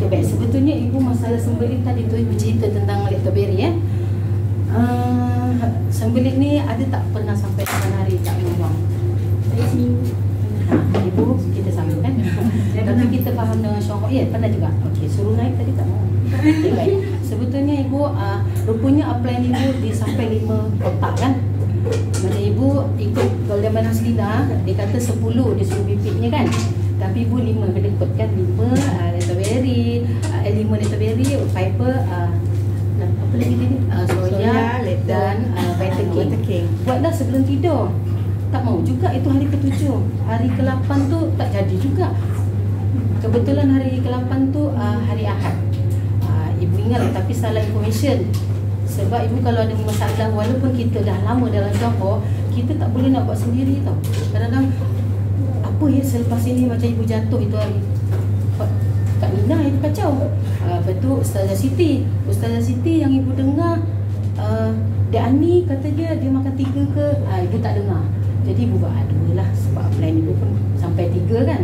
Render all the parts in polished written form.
Okey, baik. Sebetulnya ibu masalah sembelit tadi tu ibu cerita tentang lactoberi ya. Sembelit ni ada tak pernah sampai 8 hari tak memang? Saya seminggu. Ibu kita sama kan? Tapi kita faham dengan Syong. Ya, pernah juga. Okey, suruh naik tadi tak mau. Okay, baik. Sebetulnya ibu rupanya upline ibu dia sampai 5 kotak kan? Macam ibu ikut kalau dia mana Selina, dia kata 10 dia suruh bibitnya kan? Tapi ibu 5 kena ikut kan? 5 lactoberi, 5 lactoberi, fiber, apa lagi tadi? Soya dan Vita King. Buatlah sebelum tidur. Tak mau juga itu hari ke-7. Hari ke-8 tu tak jadi juga. Kebetulan hari ke-8 tu hari Ahad. Ibu ingat tapi salah information. Sebab ibu kalau ada masalah, walaupun kita dah lama dalam Johor, kita tak boleh nak buat sendiri tau. Kadang-kadang apa ya selepas ini macam ibu jatuh itu hari Kak Nina ibu kacau. Betul Ustazah Siti. Ustazah Siti yang ibu dengar Dek Ani kata dia makan 3 ke, ibu tak dengar. Jadi ibu buat aduh lah sebab plan ibu pun sampai 3 kan.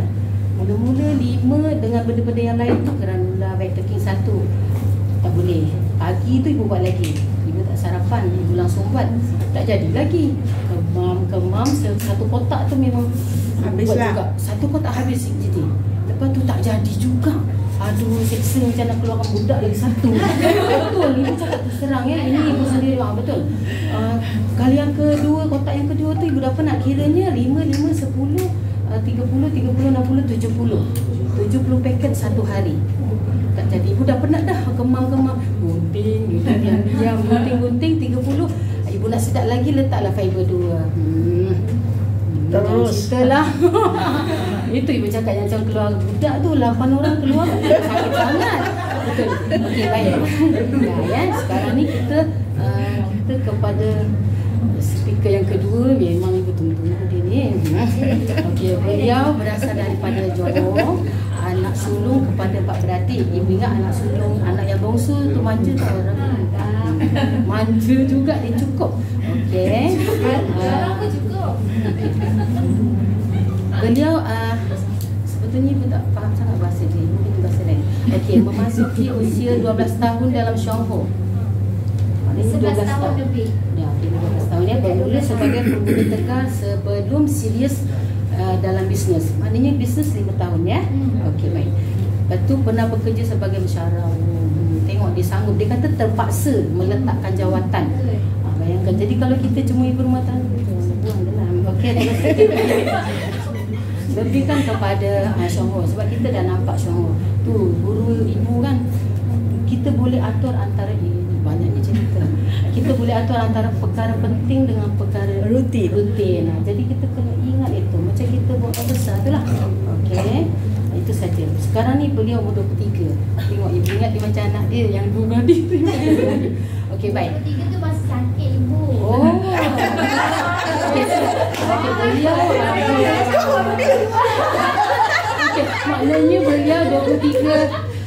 Mula-mula 5 dengan benda-benda yang lain tu granula Vita King 1 tak boleh. Pagi tu ibu buat lagi. Ibu tak sarapan, ibu langsung buat. Tak jadi lagi. Kemam satu kotak tu memang habislah. Juga. Satu kotak habis jadi. Lepas tu tak jadi juga. Aduh, seksa macam nak keluarkan budak lagi satu. Betul, ibu cakap terus terang ya. Ini ibu sendiri betul. Kali yang kedua, kotak yang kedua tu ibu dah pernah kiranya 5, 10, 30, 60, 70. 70 paket satu hari. Tak jadi. Ibu dah penat dah kemam-kemam. Gunting, diam-diam, gunting-gunting 30. Ibu nak sedap lagi letaklah fiber 2. Terus lah. Itu ibu cakap yang macam keluar budak tu 8 orang keluar sakit sangat. Betul. Okey, baik. Ya, sekarang ni kita kepada speaker yang kedua. Memang ibu tunggu dia ni. Okey, beliau berasal daripada Johor. Anak sulung kepada pak beradik. Ibu ingat anak sulung, anak yang bongsu tu manja tak orang? Manja juga, dia cukup. Okey. Aku cukup. Beliau sebetulnya ibu tak faham sangat bahasa dia. Mungkin bahasa lain. Okey, memasuki usia 12 tahun dalam Syongho. 11 tahun lebih. Ya, 12 tahun ya. Bermula sebagai pengguna tegar sebelum serius dalam bisnes. Maknanya bisnes 5 tahun ya. Okey, baik. Lepas tu pernah bekerja sebagai mesyarah. Tengok dia sanggup. Dia kata terpaksa meletakkan jawatan. Bayangkan. Jadi kalau kita cuma ibu rumah tangga, buang dalam. Okey, lebih kan kepada Syongho. Sebab kita dah nampak Syongho. Tu guru ibu kan. Kita boleh atur antara banyaknya cerita. Kita boleh atur antara perkara penting dengan perkara rutin. Jadi kita kena ingat itu. Macam kita buat apa besar tu lah. Okey. Itu saja. Sekarang ni beliau umur 23. Tengok ibu ingat dia macam anak dia yang dulu adik tu. Okey, baik. 23 tu masih sakit ibu. Oh. Okey, beliau okey, maknanya beliau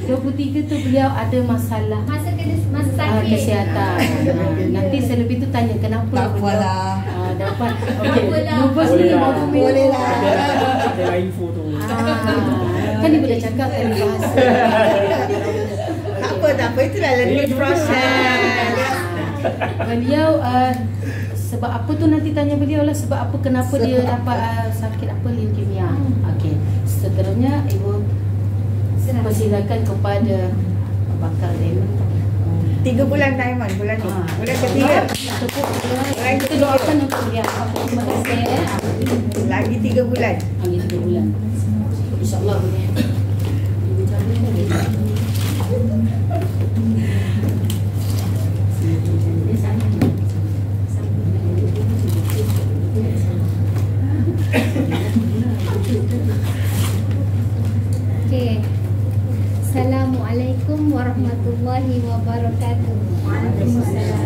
23 tu beliau ada masalah masa sakit kesihatan. Nanti selebih tu tanya kenapa. Tak apalah. Dapat. Okey. Nervous ni boleh lah. Ada info tu. Kan ibu dah cakap tadi bahasa. Tak apa, itulah learning process. Beliau sebab apa tu nanti tanya beliau lah, sebab apa kenapa dia dapat sakit apa leukemia. Okey. Seterusnya ibu persilakan kepada bakal Raymond. 3 bulan Diamond bulan ni. Bulan ketiga. Kita doakan untuk dia. Terima kasih. Lagi 3 bulan. Lagi 3 bulan. InsyaAllah boleh. Okey. Assalamualaikum warahmatullahi wabarakatuh. Waalaikumsalam.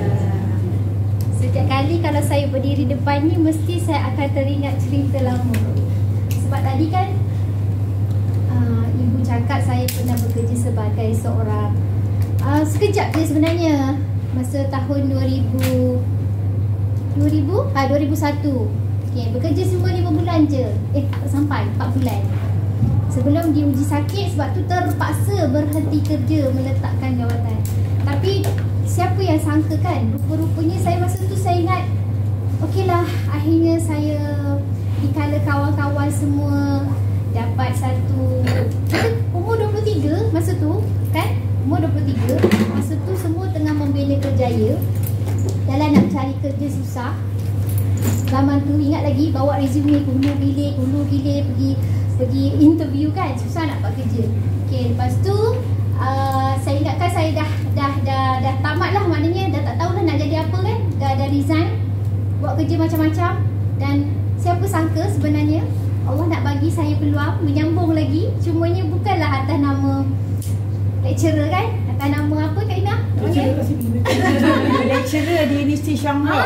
Setiap kali kalau saya berdiri depan ni mesti saya akan teringat cerita lama. Sebab tadi kan ibu cakap saya pernah bekerja sebagai seorang sekejap je sebenarnya masa tahun 2001. Okey, bekerja cuma 5 bulan je. Tak sampai 4 bulan. Sebelum diuji sakit, sebab tu terpaksa berhenti kerja, meletakkan jawatan. Tapi siapa yang sangka kan, rupa-rupanya saya masa tu saya ingat, okeylah, akhirnya saya dikala kawan-kawan semua dapat satu, kita umur 23 masa tu kan, umur 23 masa tu semua tengah membina kerjaya, jalan nak cari kerja susah. Zaman tu ingat lagi bawa resume hulu gilir pergi interview kan, susah nak dapat kerja. Okey, lepas tu saya ingatkan saya dah tamat lah, maknanya dah tak tahulah nak jadi apa kan, dah resign, buat kerja macam-macam. Dan siapa sangka sebenarnya Allah nak bagi saya peluang menyambung lagi, cumanya bukanlah atas nama lecturer kan, atas nama apa Kak Ina? Lecturer di Universiti Shanghai.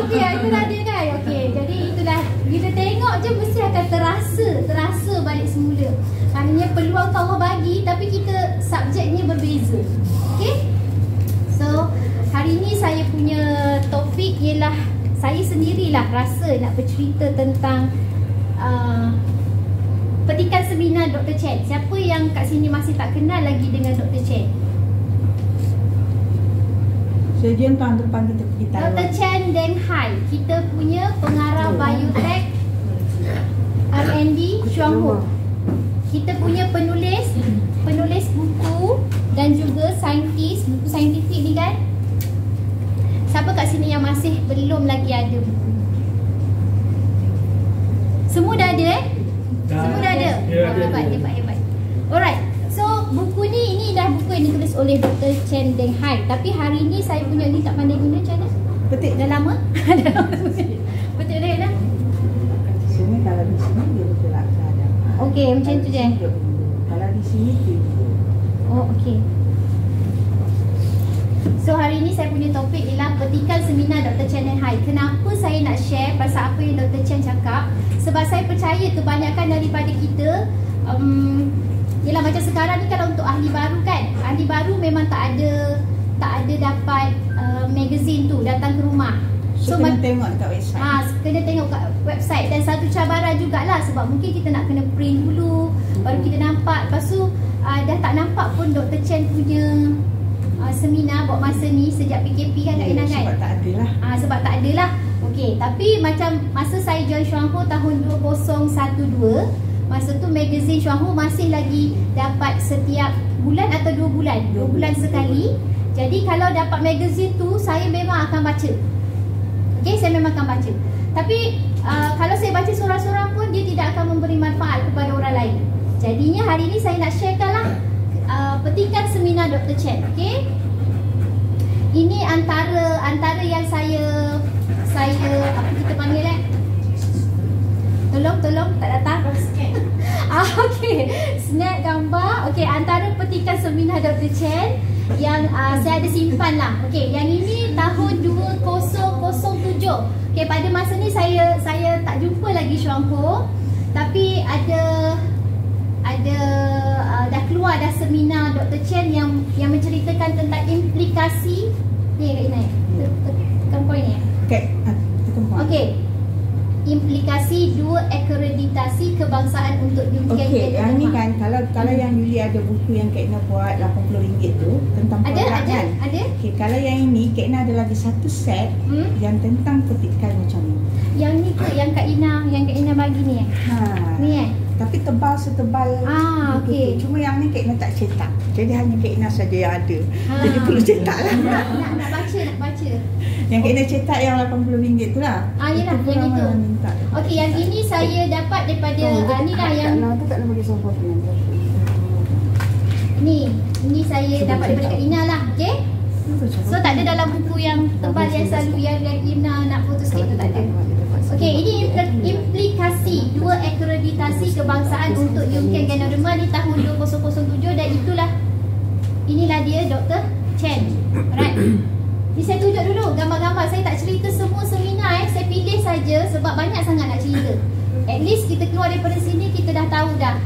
Okey, itulah dia kan. Okey, jadi itulah, bila tengok je mesti akan terasa balik semula. Maknanya peluang tu Allah bagi, tapi kita subjeknya berbeza. Okey? So, hari ni saya punya topik ialah saya sendirilah rasa nak bercerita tentang petikan seminar Dr. Chen. Siapa yang kat sini masih tak kenal lagi dengan Dr. Chen? Sejujurnya tahun depan kita pergi Taiwan. Dr. Chen Deng Hai, kita punya pengarah biotech R&D Chuang Ho. Kita punya penulis buku dan juga saintis, buku saintifik ni kan. Siapa kat sini yang masih belum lagi ada buku? Semua dah ada Semua dah ada? Hebat. Alright, so buku ni, ini dah buku yang ditulis oleh Dr. Chen Deng Hai. Tapi hari ni saya punya ni tak pandai guna macam mana? Petik. Dah lama? Petik dah dah? Sini kalau di sini dia betul lah ada. Okey, macam tu je. Kalau di sini tu. Oh, okey. So hari ni saya punya topik ialah petikan seminar Dr. Chen Deng Hai. Kenapa saya nak share pasal apa yang Dr. Chen cakap? Sebab saya percaya kebanyakan daripada kita ialah macam sekarang ni, kalau untuk ahli baru kan, ahli baru memang tak ada dapat magazine tu datang ke rumah. So kena tengok dekat website. Kena tengok kat website. Dan satu cabaran jugalah, sebab mungkin kita nak kena print dulu, baru kita nampak. Lepas tu dah tak nampak pun Dr. Chen punya seminar buat masa ni sejak PKP kan Kak Ina kan? Sebab tak ada lah. Sebab tak ada lah. Okey, tapi macam masa saya join Chuang Ho tahun 2012, masa tu magazine Chuang Ho masih lagi dapat setiap bulan atau 2 bulan, 2 bulan sekali. Jadi kalau dapat magazine tu, saya memang akan baca. Okey, saya memang akan baca. Tapi kalau saya baca seorang-seorang pun, dia tidak akan memberi manfaat kepada orang lain. Jadinya hari ni saya nak sharekan lah petikan seminar Dr. Chen. Okey, ini antara yang saya apa kita panggil tolong tak datang. Okey, snap gambar. Okey, antara petikan seminar Dr. Chen yang saya ada simpan lah. Okey, yang ini tahun 2007. Okey, pada masa ni saya tak jumpa lagi Chuang Ho, tapi ada dah keluar dah seminar Dr. Chen yang menceritakan tentang implikasi ni Kak Ina. Tekan poin ni. Okey. Implikasi 2 akreditasi kebangsaan untuk UMKM. Okey, yang ni kan kalau yang Yuli ada buku yang Kak Ina buat RM80 tu tentang produk kan. Ada. Okey, kalau yang ini Kak Ina ada lagi satu set yang tentang petikan macam ni. Yang ni ke yang Kak Ina bagi ni Ni Tapi tebal setebal okey. Cuma yang ni Kak Ina tak cetak. Jadi hanya Kak Ina saja yang ada. Jadi perlu cetak lah. Nak baca. Yang Kak Ina cetak yang RM80 tu lah. Yelah, yang itu. Okey, yang ini saya dapat daripada ni lah yang tu tak nak bagi sobat ni saya dapat daripada Kak Ina lah. Okey. So tak ada dalam buku yang tebal yang selalu yang Ina nak foto sikit tu, tak ada. Okey, ini implikasi 2 akreditasi kebangsaan untuk UMKM Ganoderma ni tahun 2007, dan inilah dia Dr. Chen. Alright. Ni saya tunjuk dulu gambar-gambar. Saya tak cerita semua seminar saya pilih saja sebab banyak sangat nak cerita. At least kita keluar daripada sini, kita dah tahu dah.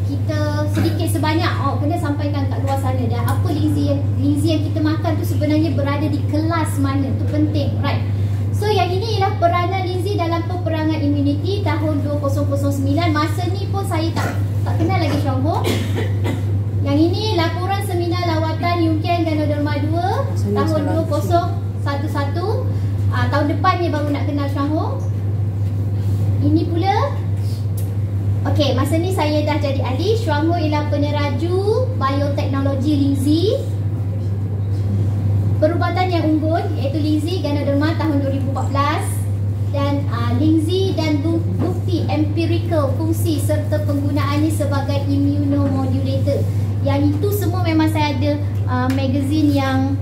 Kita sedikit sebanyak kena sampaikan kat luar sana dah. Apa linzi yang kita makan tu sebenarnya berada di kelas mana, tu penting, right? So yang ini ialah peranan Lindsay dalam peperangan Immunity tahun 2009. Masa ni pun saya tak kenal lagi Chuang Hong. Yang ini laporan seminar lawatan Yunqian Ganoderma 2 tahun 2011. Tahun depan ni baru nak kenal Chuang Hong. Ini pula. Okey, masa ni saya dah jadi ahli. Chuang Hong ialah peneraju bioteknologi Lindsay. Perubatan yang unggul iaitu Lindsay Ganoderma tahun 2014 dan Lindsay dan bukti empirical fungsi serta penggunaannya sebagai immunomodulator. Yang itu semua memang saya ada magazine yang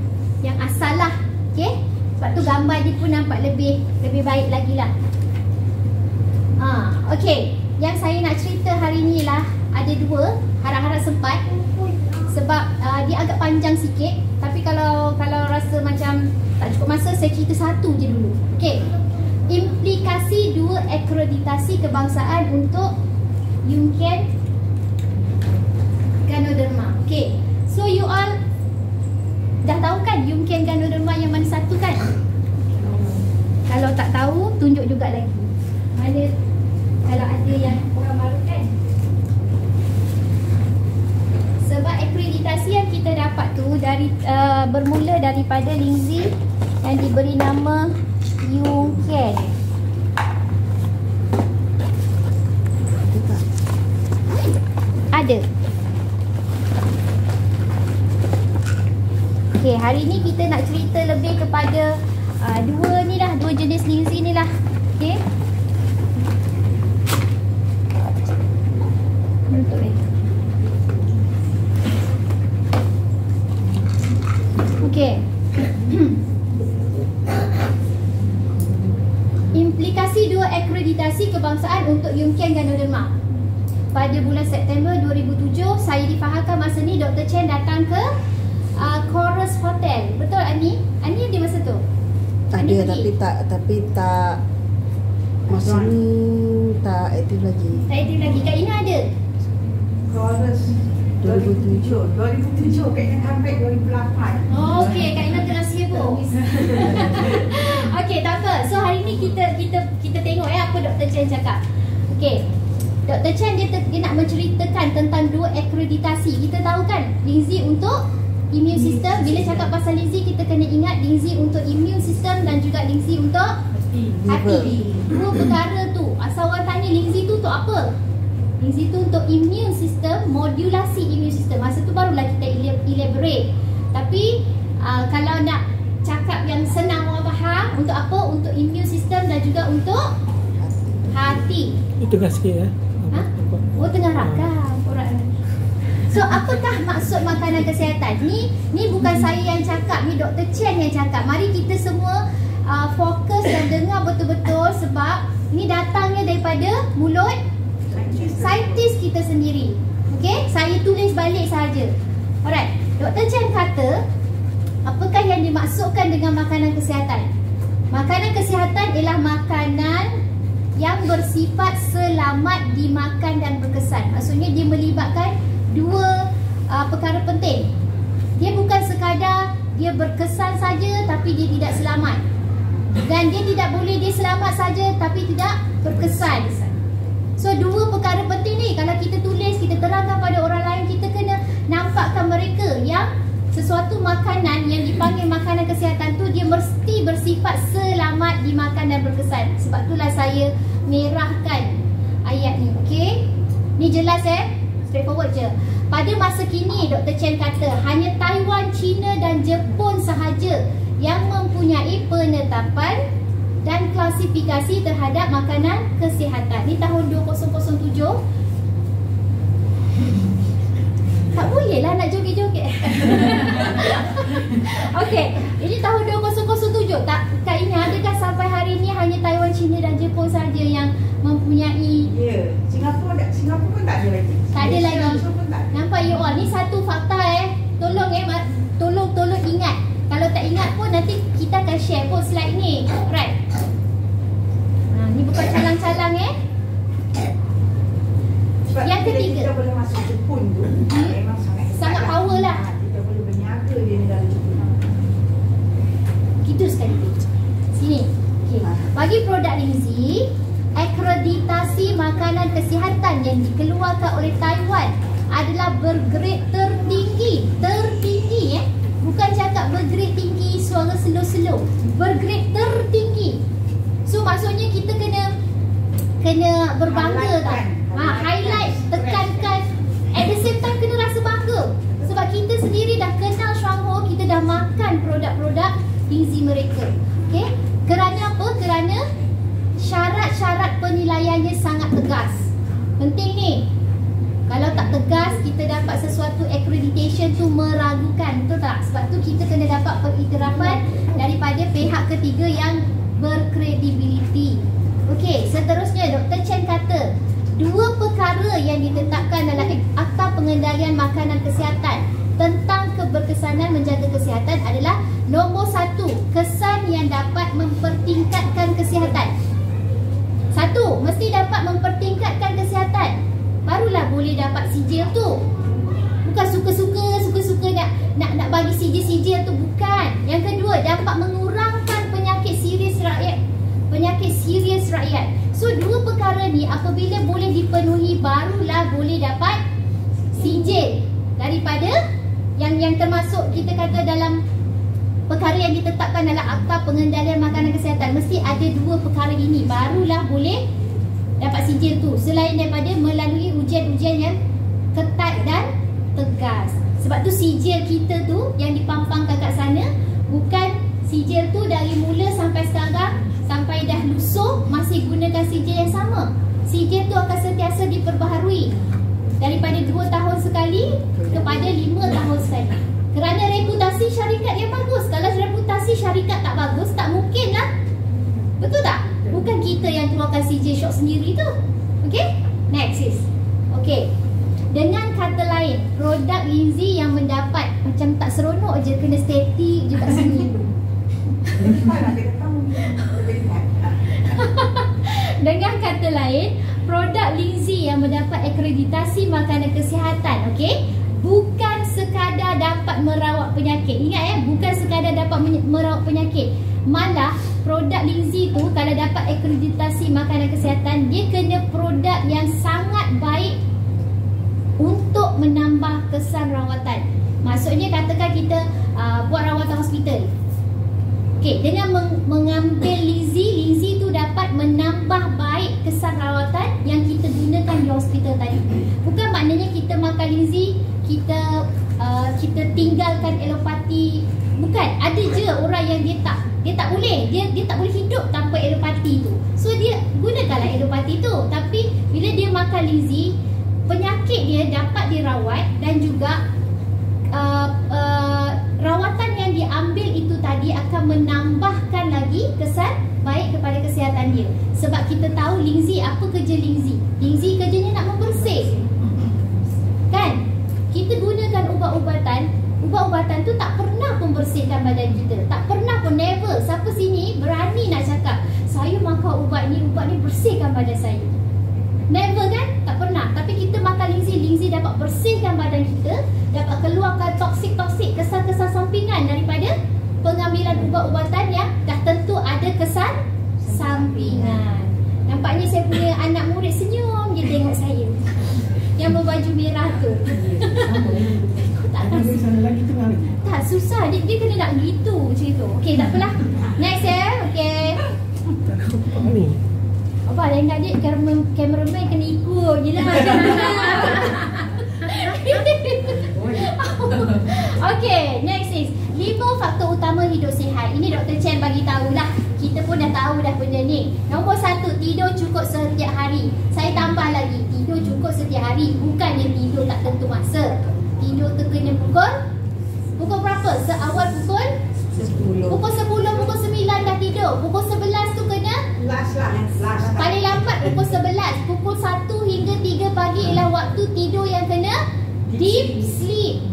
asal lah. Okey. Sebab tu gambar dia pun nampak lebih baik lagi lah. Okey. Yang saya nak cerita hari ni lah ada dua. Harap-harap sempat. Sebab dia agak panjang sikit. Tapi kalau rasa macam tak cukup masa, saya cerita satu je dulu. Okey. Implikasi dua akreditasi kebangsaan untuk Yunqian Ganoderma. Okey. So you all dah tahu kan Yunqian Ganoderma yang mana satu kan? Kalau tak tahu, tunjuk juga lagi. Mana kalau ada yang orang baru kan? Sebab akreditasi yang kita dapat tu bermula daripada Lindsay yang diberi nama Yunqian. Ada. Okey, hari ni kita nak cerita lebih kepada dua jenis Lindsay ni lah. Okey. Okey. Implikasi dua akreditasi kebangsaan untuk Yunqian Ganoderma. Pada bulan September 2007, saya difahamkan masa ni Dr. Chen datang ke Chorus Hotel. Betul Ani? Ani ada masa tu? Ada tapi tak masa ni tak aktif lagi. Tak aktif lagi. Kak Ina ada? Chorus 2007 kayaknya sampai 2008. Oh, okey, Kak Ina tu rahsia pun. Okey, tak apa. So hari ni kita tengok apa Dr. Chen cakap. Okey. Dr. Chen dia nak menceritakan tentang dua akreditasi. Kita tahu kan Lindsay untuk immune system. Bila cakap pasal Lindsay, kita kena ingat Lindsay untuk immune system dan juga Lindsay untuk hati. Dua perkara tu. Asal orang tanya Lindsay tu untuk apa? Lindsay tu untuk immune system, modulasi immune system. Masa tu barulah kita elaborate. Tapi kalau nak cakap yang senang orang faham, untuk apa? Untuk immune system dan juga untuk hati. Itu kan sikit ya. Ha? Oh, tengah rakam orang. So apakah maksud makanan kesihatan? Ni bukan saya yang cakap, ni Dr. Chen yang cakap. Mari kita semua fokus dan dengar betul-betul sebab ni datangnya daripada mulut saintis kita sendiri. Okey, saya tulis balik saja. Alright, Dr. Chen kata apakah yang dimaksudkan dengan makanan kesihatan? Makanan kesihatan ialah makanan yang bersifat selamat dimakan dan berkesan. Maksudnya dia melibatkan dua perkara penting. Dia bukan sekadar dia berkesan saja tapi dia tidak selamat. Dan dia tidak boleh dia selamat saja tapi tidak berkesan. So dua perkara penting ni kalau kita tulis, kita terangkan pada orang lain, kita kena nampakkan mereka yang sesuatu makanan yang dipanggil makanan kesihatan tu dia mesti bersifat selamat dimakan dan berkesan. Sebab itulah saya merahkan ayat ni. Okey, ni jelas straightforward je. Pada masa kini Dr. Chen kata hanya Taiwan, China dan Jepun sahaja yang mempunyai penetapan dan klasifikasi terhadap makanan kesihatan. Ni tahun 2007. Tak boleh lah nak joget-joget. Okey, ini tahun 2007. Kak Ina, adakah sampai hari ni hanya Taiwan, China dan Jepun saja yang mempunyai? Ya, Singapura pun tak ada lagi. Tak ada lagi. Tak. Nampak you all, ni satu fakta Tolong ingat. Kalau tak ingat pun nanti kita akan share pun slide ni. Right. Ni bukan calang-calang Sebab yang ketiga, kita boleh masuk Jepun tu memang sangat power lah. Kita boleh berniaga di negara Jepun. makanan kesihatan yang dikeluarkan oleh Taiwan adalah bergrade tertinggi. Tertinggi bukan cakap bergrade tinggi suara slow-slow, bergrade tertinggi. So maksudnya kita kena berbangga tak? Highlight, tekankan. At the same time kena rasa bangga. Sebab kita sendiri dah kenal Shuangho, kita dah makan produk-produk Lingzi mereka. Okay? Kerana apa? Kerana syarat-syarat penilaiannya sangat tegas. Penting ni. Kalau tak tegas, kita dapat sesuatu accreditation tu meragukan. Betul tak? Sebab tu kita kena dapat pengiktirafan daripada pihak ketiga yang berkredibiliti. Okey, seterusnya Dr. Chen kata, 2 perkara yang ditetapkan dalam Akta Pengendalian Makanan Kesihatan tentang keberkesanan menjaga kesihatan adalah nombor 1, kesan yang dapat mempertingkatkan kesihatan. 1, mesti dapat mempertingkatkan kesihatan. Barulah boleh dapat sijil tu. Bukan suka-suka nak bagi sijil-sijil tu, bukan. Yang kedua, dapat mengurangkan penyakit serius rakyat. So 2 perkara ni apabila boleh dipenuhi, barulah boleh dapat sijil daripada yang termasuk kita kata dalam perkara yang ditetapkan dalam Akta Pengendalian Makanan Kesihatan. Mesti ada 2 perkara ini, barulah boleh dapat sijil tu. Selain daripada melalui ujian-ujian yang ketat dan tegas. Sebab tu sijil kita tu yang dipampangkan kat sana, bukan sijil tu dari mula sampai sekarang, sampai dah lusuh masih gunakan sijil yang sama. Sijil tu akan sentiasa diperbaharui daripada 2 tahun sekali kepada 5 tahun sekali. Kerana reputasi syarikat yang bagus. Kalau reputasi syarikat tak bagus, tak mungkin lah. Betul tak? Bukan kita yang keluarkan sijil syok sendiri tu. Okay? Next sis. Okay. Dengan kata lain, produk Lingzi yang mendapat macam tak seronok je, kena statik je kat sini. Dengan kata lain, produk Lingzi yang mendapat akreditasi makanan kesihatan, okey, bukan sekadar dapat merawat penyakit. Ingat bukan sekadar dapat merawat penyakit. Malah produk Lingzi tu kalau dapat akreditasi makanan kesihatan, dia kena produk yang sangat baik untuk menambah kesan rawatan. Maksudnya katakan kita buat rawatan hospital. Okey, dengan mengambil Lingzi tu dapat menambah baik kesan rawatan yang kita gunakan di hospital tadi. Bukan maknanya kita makan Lingzi, kita tinggalkan alopati. Bukan, ada je orang yang dia tak boleh, dia tak boleh hidup tanpa alopati tu. So dia gunakanlah alopati tu. Tapi bila dia makan Lingzi, penyakit dia dapat dirawat dan juga rawatan yang diambil itu tadi akan menambahkan lagi kesan baik kepada kesihatan dia. Sebab kita tahu Lingzi, apa kerja Lingzi? Lingzi kerjanya nak membersih. Kan? Kita gunakan ubat-ubatan tu tak pernah membersihkan badan kita. Tak pernah pun, never. Siapa sini berani nak cakap, saya makan ubat ni bersihkan badan saya? Never kan? Tak pernah. Tapi kita makan Lingzi dapat bersihkan badan kita, dapat keluarkan toksik-toksik, kesan-kesan sampingan daripada pengambilan ubat-ubatan yang dah tentu ada kesan sampingan. Nampaknya saya punya anak murid senyum je tengok saya yang berbaju merah tu. Tak susah, dia kena nak gitu macam tu. Okey, tak apalah. Next okey. Apa lain kat dia, cameraman kena ikut je lah. Okay, next is 5 faktor utama hidup sihat. Ini Dr. Chen bagi tahulah. Kita pun dah tahu dah benda ni. Nombor 1, tidur cukup setiap hari. Saya tambah lagi, tidur cukup setiap hari. Bukannya tidur tak tentu masa. Tidur tu kena pukul berapa? Seawal pukul 10, pukul 9 dah tidur. Pukul 11 tu kena last. Paling lambat pukul 11. Pukul 1 hingga 3 pagi ialah waktu tidur yang kena deep sleep.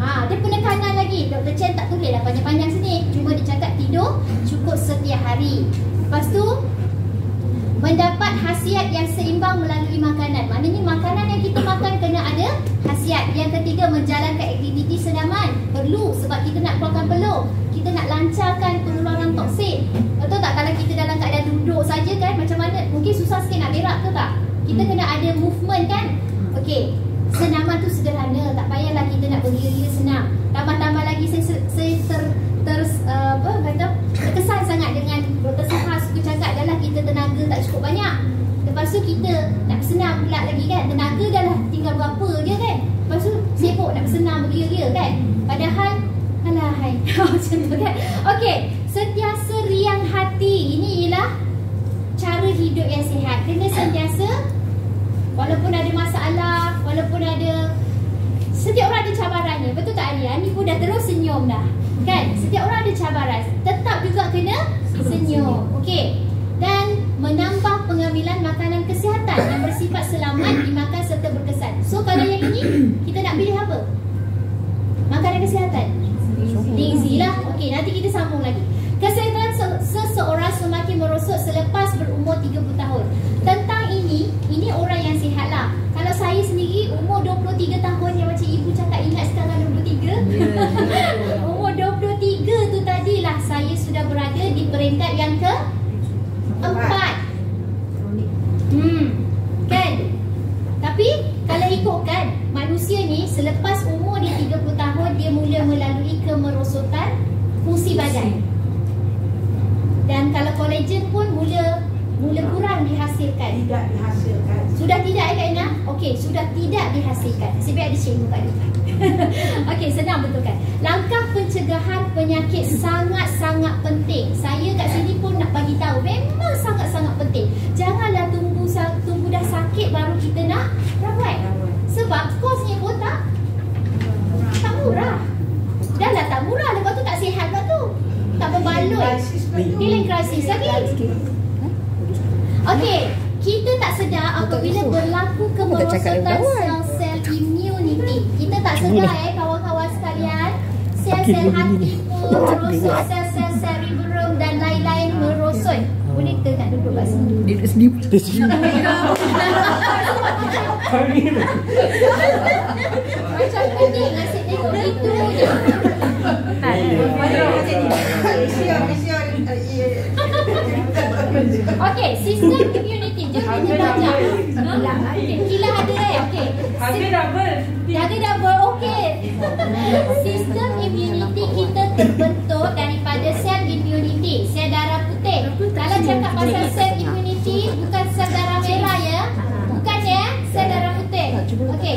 Dia penekanan lagi. Dr. Chen tak tulis dah panjang-panjang sini. Cuma dia cakap tidur cukup setiap hari. Lepas tu mendapat khasiat yang seimbang melalui makanan. Maknanya makanan yang kita makan kena ada khasiat. Yang ketiga, menjalankan aktiviti senaman. Perlu, sebab kita nak keluarkan peluh, kita nak lancarkan pengeluaran toksik. Betul tak? Kalau kita dalam keadaan duduk saja kan, macam mana? Mungkin susah sikit nak berak ke tak? Kita kena ada movement kan. Okey, senaman tu sederhana, tak payahlah kita nak beria-ria senam. Tambah-tambah lagi saya terkesan sangat dengan Dr. Sahar suka cakap adalah kita tenaga tak cukup banyak. Lepas tu kita nak bersenam pula lagi kan, tenaga dah lah tinggal berapa je kan. Lepas tu sibuk nak bersenam beria-ria kan. Padahal alahai macam tu kan. Okey, sentiasa riang hati. Ini ialah cara hidup yang sihat. Kena sentiasa, walaupun ada masalah, walaupun ada, setiap orang ada cabarannya. Betul tak Alia? Ni pun dah terus senyum dah kan. Setiap orang ada cabaran, tetap juga kena senyum. Okey. Dan menambah pengambilan makanan kesihatan yang bersifat selamat dimakan serta berkesan. So kalau yang ini kita nak pilih apa? Makanan kesihatan. Easy lah. Okey, nanti kita sambung lagi. Kesihatan seseorang semakin merosot selepas berumur 30 tahun. Tentang ini orang yang sihat lah. Kalau saya sendiri umur 23 tahun yang macam ibu cakap, ingat sekarang 23. Umur 23 tu tadilah saya sudah berada di peringkat yang ke-4. Kan? Tapi kalau ikutkan manusia ni selepas umur dia 30 tahun dia mula melalui kemerosotan fungsi badan. Dan kalau kolagen pun mula kurang dihasilkan. Tidak dihasilkan. Sudah tidak Kak Ina? Okey, sudah tidak dihasilkan. Nasib baik ada cikgu kat depan. Okey, senang betul kan? Langkah pencegahan penyakit sangat-sangat penting. Saya kat sini pun nak bagi tahu, memang sangat-sangat penting. Janganlah tunggu dah sakit baru kita nak rawat. Sebab kosnya pun tak murah. Dah lah tak murah, lepas tu tak sihat pula tu. Tak berbaloi. Healing crisis lagi. Okey, kita tak sedar apabila berlaku kemerosotan sel-sel immunity. Kita tak sedar kawan-kawan sekalian. Sel-sel hati pun merosot, sel-sel cerebrum dan lain-lain merosot. Boleh kita tak duduk kat sini? Dia sendiri. Macam pening asyik tengok gitu je. Okey, sistem immunity. Jom kita belajar. Okey, Kila ada okey. Harga double. Okey. Sistem immunity kita terbentuk daripada sel immunity, sel darah putih. Kalau cakap pasal sel immunity, bukan sel darah merah ya. Bukan ya, sel darah putih. Okey.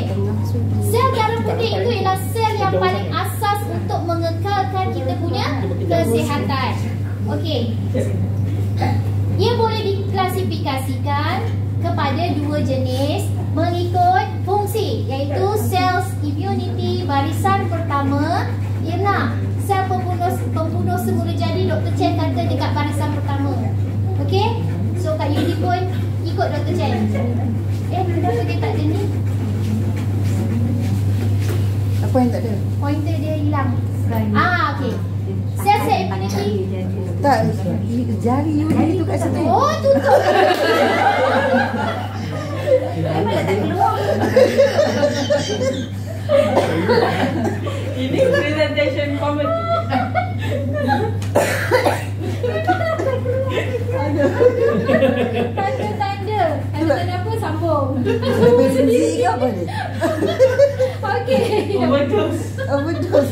Sel darah putih itu ialah sel yang paling asas untuk mengekalkan kita punya kesihatan. Okey. Ia boleh diklasifikasikan kepada dua jenis mengikut fungsi, iaitu sel immunity barisan pertama ialah sel pembunuh semula jadi. Dr. Chen kata dekat barisan pertama. Okey? So Kak Yudi pun ikut Dr. Chen. Kenapa dia tak ada ni? Apa yang tak ada? Pointer dia hilang. Okey. Sel immunity. Tak, jari Yudi tu kat situ. Oh, tutup. Malah tak keluar. Ini presentation comedy. Tanda-tanda. Tanda apa? Sambung. Lebih sendiri ke apa ni? Okey. Betul.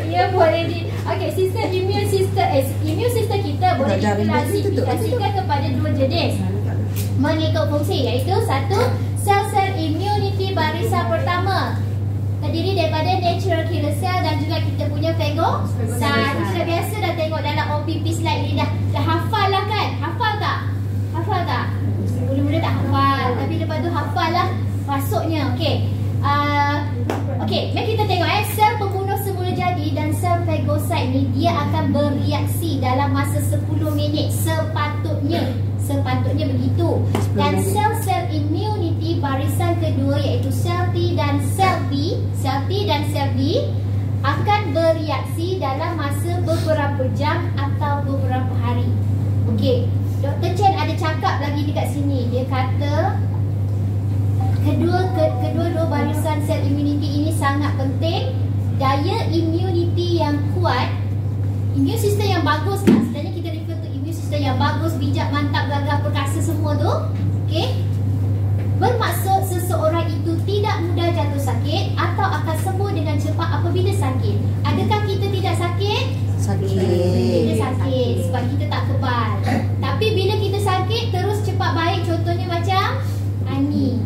Ya, boleh di. Okey, sistem immune system kita boleh diklasifikasikan kepada dua jenis mengikut fungsi, iaitu satu, sel-sel immunity barisan pertama terdiri daripada natural killer cell dan juga kita punya phagocyte. Kita biasa dah tengok dalam OPP slide ni, dah hafal lah kan? Hafal tak? Mula-mula tak hafal, tapi lepas tu hafal lah masuknya. Okey. Okey, mari kita tengok sel pembunuh semula jadi dan sel phagocyte ni dia akan bereaksi dalam masa 10 minit sepatutnya begitu. Dan sel-sel immunity barisan kedua iaitu sel T dan sel B akan bereaksi dalam masa beberapa jam atau beberapa hari. Okey, Dr. Chen ada cakap lagi dekat sini. Dia kata kedua barisan sel immunity ini sangat penting. Daya immunity yang kuat, immune system yang bagus kan, sebenarnya kita refer to immune system yang bagus, bijak, mantap, gagah, perkasa semua tu. Okey, Bermaksud seseorang itu tidak mudah jatuh sakit atau akan sembuh dengan cepat apabila sakit. Adakah kita tidak sakit? Kita sakit sebab kita tak kebal. Tapi bila kita sakit terus cepat baik, contohnya macam Ani.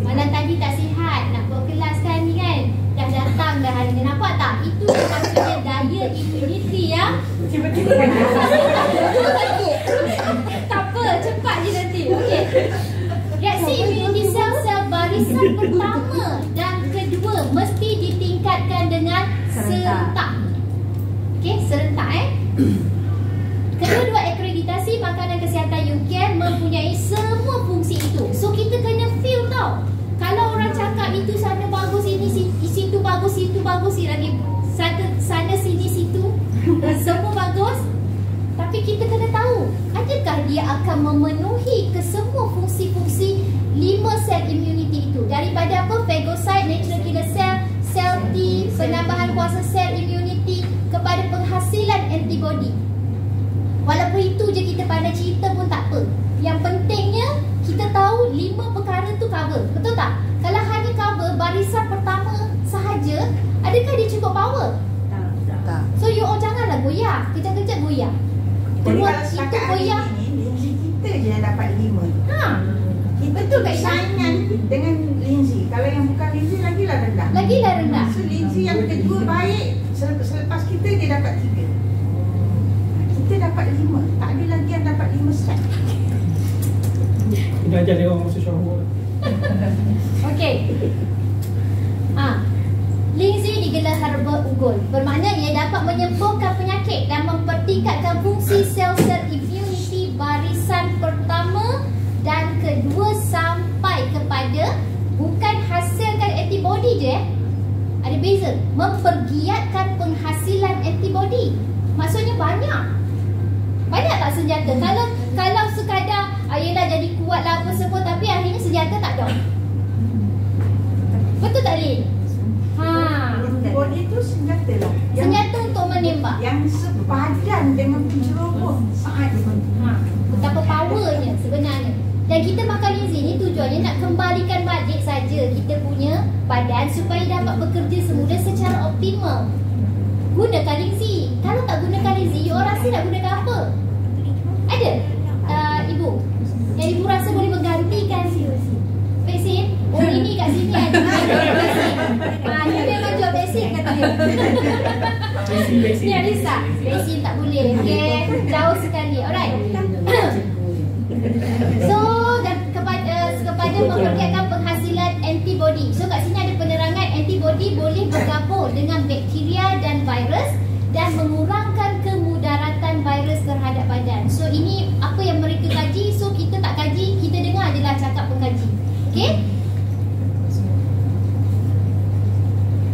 Malam tadi tak sihat, nak buat kelas kan ni kan. Dah datang dah hari ni, nampak tak? Itu maksudnya daya immunity yang Tiba-tiba tak apa, cepat je nanti. Okey. Reaksi immunity sel-sel barisan pertama dan kedua mesti ditingkatkan dengan serentak. Okey, serentak Kedua-dua akreditasi makanan kesihatan UKM mempunyai semua fungsi itu. So kita kena feel tau. Kalau orang cakap itu sana bagus, ini situ bagus, situ bagus, lagi sana sini situ semua bagus. Tapi kita kena tahu, adakah dia akan memenuhi kesemua fungsi-fungsi 5 sel immunity itu. Daripada apa? Phagocyte, natural killer cell, sel T, penambahan kuasa sel immunity kepada penghasilan antibody. Walaupun itu je kita pandai cerita pun tak apa. Yang pentingnya kita tahu 5 perkara tu cover. Betul tak? Kalau hanya cover barisan pertama sahaja, adakah dia cukup power? Tak. So you all janganlah goyah. Kejap-kejap goyah. Jadi Buat kalau itu setakat hari goyah. ni kita je yang dapat 5. Kita Betul tak, Ina? saingan dengan Lindsay. Kalau yang bukan Lindsay lagilah rendah. Lagilah rendah. So Lindsay yang kedua baik, selepas kita dia dapat 3. Kita dapat 5. Tak ada lagi yang dapat 5 set. Kita ajar dia orang masa syahur. Okey. Lindsay digelar herba unggul. Bermakna ia dapat menyembuhkan penyakit dan mempertingkatkan fungsi sel-sel immunity barisan pertama dan kedua sampai kepada bukan hasilkan antibody je Ada beza. Mempergiatkan penghasilan antibody. Maksudnya banyak. Banyak tak senjata? Kalau sekadar yelah jadi kuat lah apa semua, tapi akhirnya senjata tak ada. Betul tak Lin? Body tu senjata lah. Senjata untuk menembak. Yang sepadan dengan penceroboh saat Betapa powernya sebenarnya. Dan kita makan Lindsay ni tujuannya nak kembalikan balik saja kita punya badan supaya dapat bekerja semula secara optimal. Gunakan Lindsay. Kalau tak gunakan Lindsay, you orang rasa nak gunakan apa? Ada? Ibu? Yang ibu rasa boleh menggantikan vaksin? Oh ini kat sini ada vaksin. Ini memang jual vaksin kata dia. Ni Alisa, vaksin tak boleh. Okay, jauh sekali. Alright. So kepada mempergiatkan penghasilan antibody. So kat sini ada penerangan antibody boleh bergabung dengan bakteria dan virus dan mengurangkan kemudaratan virus terhadap badan. So ini apa yang mereka kaji. So kita tak kaji, kita dengar je lah cakap pengkaji. Okay.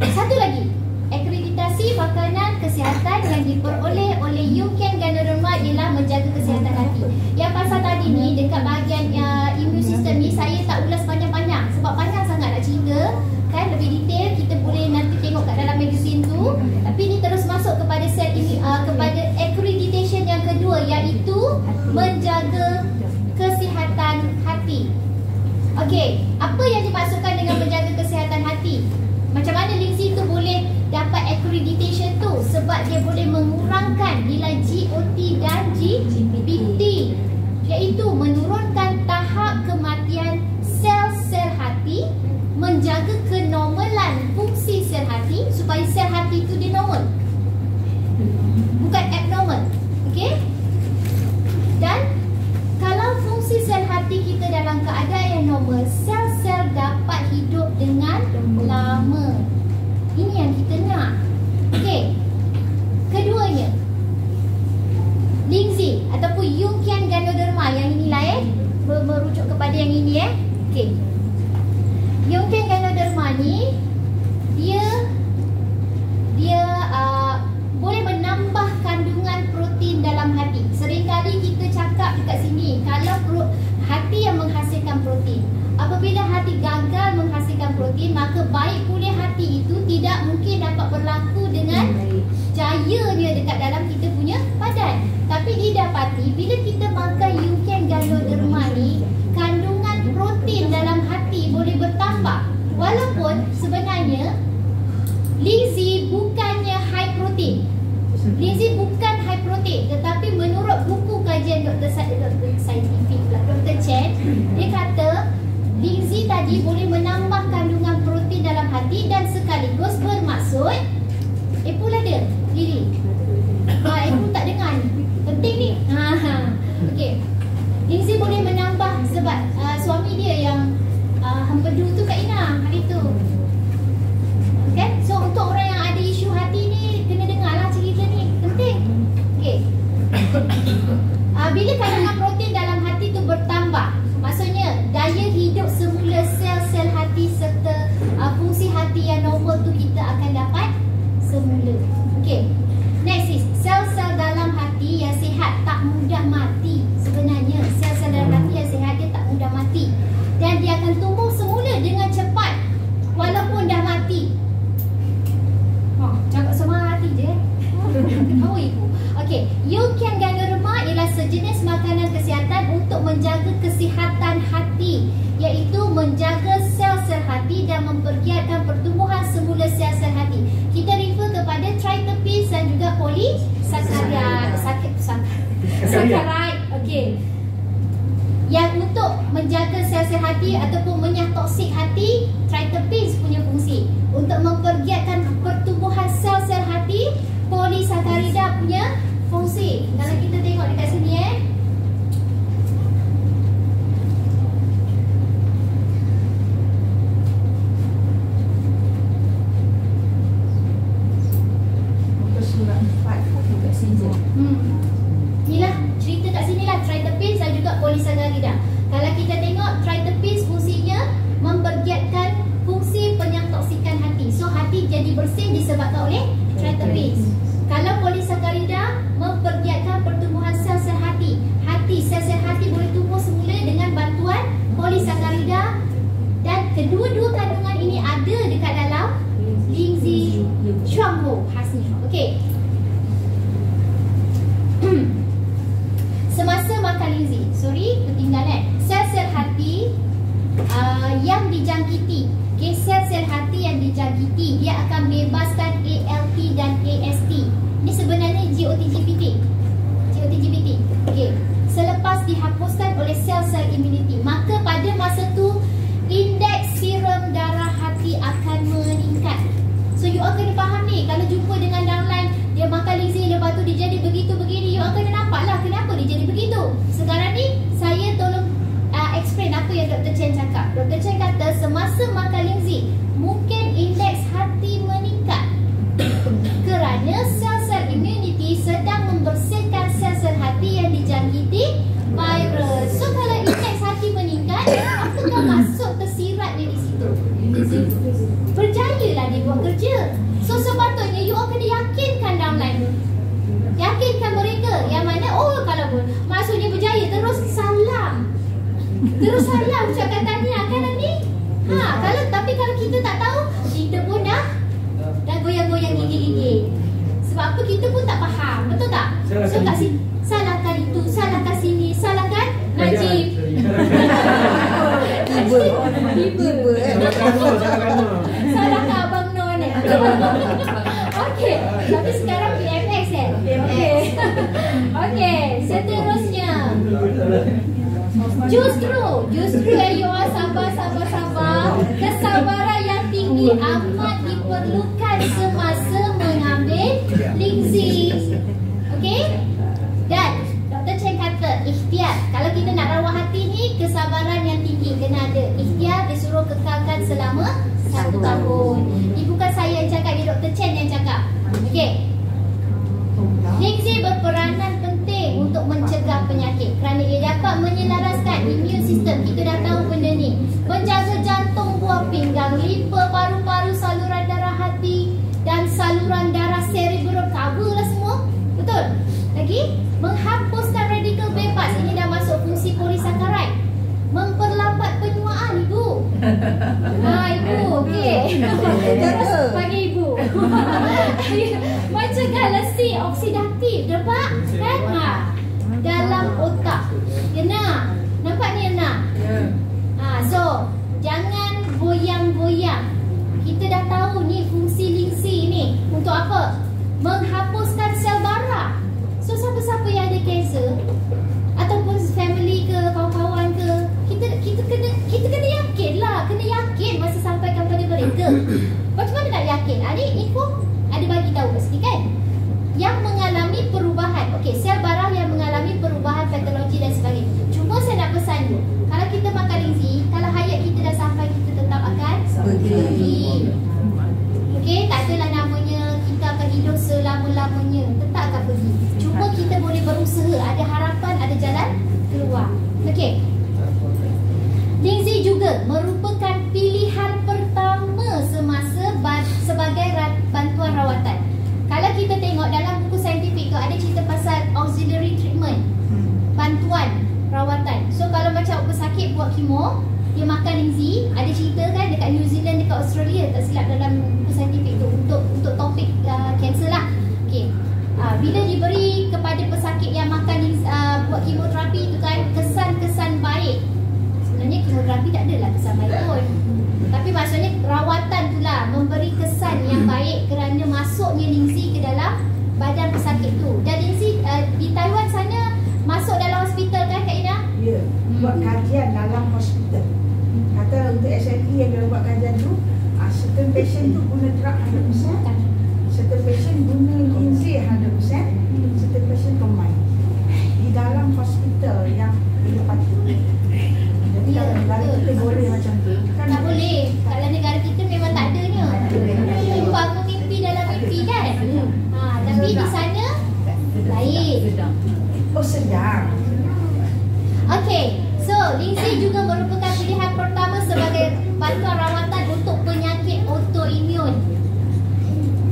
Satu lagi, akreditasi makanan kesihatan yang diperoleh oleh UKM Ganoderma ialah menjaga kesihatan hati. Yang pasal tadi ni dekat bahagian immune system ni saya tak ulas panjang-panjang sebab panjang sangat nak cerita kan, lebih detail kita boleh nanti tengok kat dalam magazine tu. Tapi ni terus masuk kepada kepada accreditation yang kedua, iaitu menjaga kesihatan hati. Okey, apa yang dimaksudkan dengan menjaga kesihatan hati? Macam mana Lindsay tu boleh dapat accreditation tu? Sebab dia boleh mengurangkan nilai GOT dan GPT, iaitu menurunkan tahap kematian sel-sel hati, menjaga kenormalan fungsi sel hati supaya sel hati itu dia normal, bukan abnormal. Okey? Dan kalau fungsi sel hati kita dalam keadaan yang normal, sel-sel dapat hidup dengan lama. Ini yang kita nak. Okey. Keduanya, Lindsay ataupun UKM Ganoderma yang inilah merujuk kepada yang ini Okey. UKM Ganoderma ni dia boleh menambah kandungan protein dalam hati. Seringkali kita cakap dekat sini, kalau hati yang menghasilkan protein, apabila hati gagal menghasilkan protein, maka baik pulih hati itu tidak mungkin dapat berlaku dengan jayanya dekat dalam kita punya badan. Tapi didapati bila kita makan UKM Ganoderma ni, kandungan protein dalam jadi boleh menambah kandungan protein dalam hati dan sekaligus bermaksud Apple ada diri. Apple tak dengar ni. Penting ni. Okey. Lingzi boleh menambah sebab suami dia yang hempedu tu Kak Ina hari tu. Kan? So untuk orang yang ada isu hati ni kena dengarlah cerita ni. Penting. Okey. Bila kandungan protein dalam hati tu bertambah, maksudnya daya hidup semula sel-sel hati serta fungsi hati yang normal tu kita akan dapat semula. Okey. Next is sel-sel dalam hati yang sihat tak mudah mati. Sebenarnya sel-sel dalam hati yang sihat dia tak mudah mati dan dia akan tumbuh semula dengan cepat walaupun dah mati. Cakap semua hati je. Tahu ibu. Okey, Yukian Gangerma ialah sejenis makanan kesihatan untuk menjaga kesihatan hati, iaitu menjaga sel-sel hati dan mempergiatkan pertumbuhan semula sel-sel hati. Kita refer kepada triterpenes dan juga polysaccharide. Okey. Yang untuk menjaga sel-sel hati ataupun menyah toksik hati, triterpenes punya fungsi. Untuk mempergiatkan pertumbuhan sel-sel hati, polysaccharide punya fungsi. Kalau kita tengok dekat sini Surat 4 pun kat sini. Inilah cerita kat sini lah, triterpenes dan juga polysaccharide. Kalau kita tengok triterpenes fungsinya mempergiatkan fungsi penyatoksikan hati. So hati jadi bersih disebabkan oleh triterpenes. Kalau polysaccharide mempergiatkan pertumbuhan sel-sel hati. Sel-sel hati boleh tumbuh semula dengan bantuan polysaccharide dan kedua-dua kandungan ini ada dekat dalam Lingzi Chuanghu khasnya. Okey. Semasa makan Lingzi, ketinggalan. Sel-sel hati yang dijangkiti, sel-sel hati yang dijangkiti, dia akan bebaskan ALT dan AST. Ini sebenarnya GOT-GPT. Okey. Selepas dihapuskan oleh sel-sel imuniti, maka pada masa tu indeks serum darah hati akan meningkat. So you all kena faham ni, kalau jumpa dengan downline dia makan Lingzi lepas tu dia jadi begitu begini, you all kena nampak lah kenapa dia jadi begitu. Sekarang ni saya tolong explain apa yang Dr. Chen cakap. Dr. Chen kata semasa makan Lingzi mungkin indeks hati meningkat kerana sel-sel immunity sedang membersihkan sel-sel hati yang dijangkiti virus. So kalau indeks hati meningkat, apakah maksud tersirat dia di situ? Berjayalah dia buat kerja. So sepatutnya you all kena yakinkan downline, yakinkan mereka yang mana kalau maksudnya berjaya, terus salam ucapkan tahniah kan ni. Kalau kita tak tahu, kita pun dah goyang-goyang gigi-gigi. Sebab apa, kita pun tak faham, betul tak? So kat sini salahkan itu, salahkan sini, salahkan Najib. Tiba. Salahkan Abang Non. Okey, tapi sekarang PMX kan? Okey, seterusnya. Justru you all sabar. Kesabaran yang tinggi amat diperlukan semasa mengambil Lingzi. Okey? Dan Dr. Chen kata ikhtiar. Kalau kita nak rawat hati ni, kesabaran yang tinggi kena ada. Ikhtiar disuruh kekalkan selama 1 tahun. Ini bukan saya yang cakap, ini Dr. Chen yang cakap. Okey. Lingzi berperanan penting untuk mencegah penyakit kerana ia dapat menyelaraskan imun sistem. Kita dah tahu benda ni. Menjaga jantung, buah pinggang, limpa, paru-paru, saluran darah hati dan saluran darah cerebral. Cover lah semua. Betul? Lagi, menghapuskan radikal bebas. Ini dah masuk fungsi polysaccharide. Memperlambat penyuaan ibu. Ibu, okey. Terus bagi ibu. Mencegah lesi oksidatif, nampak kan? Dalam otak. Kena. Nampak ni nak? So, jangan goyang-goyang. Kita dah tahu ni fungsi Lingzi ni untuk apa? Menghapuskan sel darah. So, siapa-siapa yang ada kanser ataupun family ke, kawan-kawan ke, kita kena yakin lah, kena Okey, sel barang yang mengalami perubahan patologi dan sebagainya. Cuma saya nak pesan dulu, kalau kita makan linzi, kalau hayat kita dah sampai, kita tetap akan pergi. Okey, tak adalah namanya kita akan hidup selama-lamanya, tetap akan pergi. Cuma kita boleh berusaha, ada harapan, ada jalan keluar. Okey. Linzi juga merupakan pilihan pertama semasa sebagai bantuan rawatan. Kalau kita tengok dalam buku saintifik tu ada cerita pasal auxiliary treatment, bantuan rawatan. So kalau macam pesakit buat kemo, dia makan linzi, ada cerita kan dekat New Zealand, dekat Australia, tak silap dalam buku saintifik tu untuk topik kanser lah. Okey. Bila diberi kepada pesakit yang makan buat kemoterapi tu kan, kesan-kesan baik. Sebenarnya kemoterapi tak adalah kesan baik pun. Tapi maksudnya rawatan tu lah memberi kesan yang baik kerana masuknya linzi ke dalam badan pesakit tu. Dan linzi di Taiwan sana masuk dalam hospital kan Kak Ina? Ya, buat kajian dalam hospital. Kata untuk SLE yang dia buat kajian tu, certain patient tu guna drug 100%, certain patient guna linzi 100%, certain patient combine. Di dalam hospital yang ditempati. Jadi dalam negara kita boleh macam tu. Kan Tak boleh. Kalau negara kita memang tak adanya. Bangun mimpi dalam mimpi kan? Tapi di sana lain. Oh, sedang. Okey, so linzi juga merupakan pilihan pertama sebagai bantuan rawatan untuk penyakit autoimun.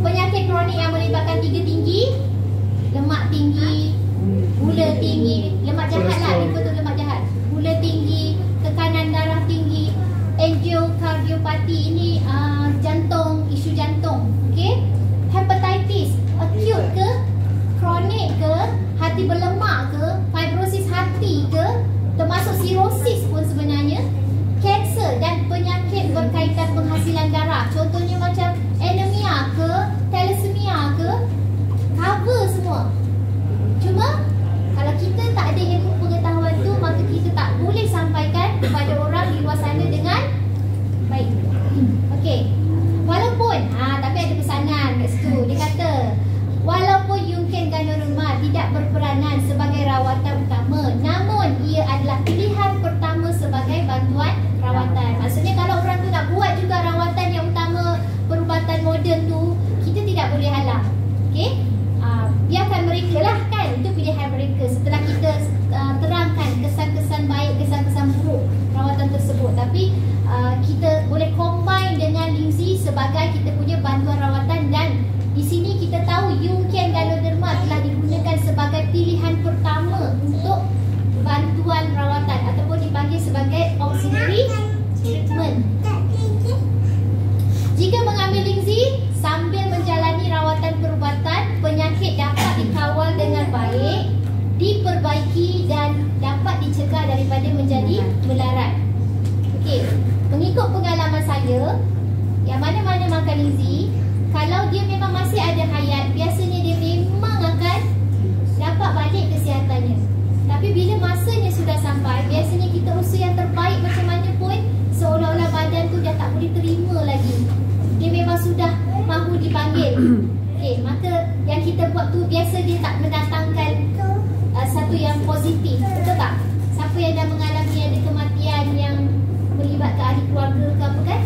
Penyakit kronik yang melibatkan tiga tinggi, lemak tinggi, gula tinggi, lemak jahat lah, ni betul lemak jahat. Gula tinggi, tekanan darah tinggi, angiokardiopati, ini jantung, isu jantung. Okey, hepatitis, acute ke, kronik ke, hati berlemak ke, fibrosis hati ke, termasuk sirosis pun sebenarnya, kanser dan penyakit berkaitan penghasilan darah. Contohnya macam anemia ke, thalassemia ke, cover semua. Cuma kalau kita tak ada ilmu pengetahuan tu, maka kita tak boleh sampaikan kepada orang di luar sana dengan baik. Okey. Walaupun tapi ada pesanan kat situ. Dia kata walaupun Yungken Ganoderma tidak berperanan sebagai rawatan utama, namun ia adalah pilihan pertama sebagai bantuan rawatan. Maksudnya kalau orang tu nak buat juga rawatan yang utama, perubatan moden tu, kita tidak boleh halang. Okey? Biarkan mereka lah kan, itu pilihan mereka. Setelah kita terangkan kesan-kesan baik, kesan-kesan buruk rawatan tersebut, tapi kita boleh combine dengan linzi sebagai kita punya bantuan rawatan. Dan di sini kita tahu Yungken Ganoderma telah digunakan sebagai pilihan pertama untuk bantuan rawatan ataupun dipanggil sebagai auxiliary treatment. Jika mengambil linzi sambil menjalani rawatan perubatan, penyakit dapat dikawal dengan baik, diperbaiki dan dapat dicegah daripada menjadi melarat. Okey, mengikut pengalaman saya, yang mana-mana makan linzi, kalau dia memang masih ada hayat, biasanya dia memang akan dapat balik kesihatannya. Tapi bila masanya sudah sampai, biasanya kita usaha yang terbaik macam mana pun, seolah-olah badan tu dah tak boleh terima lagi. Dia memang sudah mahu dipanggil. Okey, maka yang kita buat tu biasa dia tak mendatangkan satu yang positif. Betul tak? Siapa yang dah mengalami ada kematian yang melibatkan ahli keluarga ke apa kan,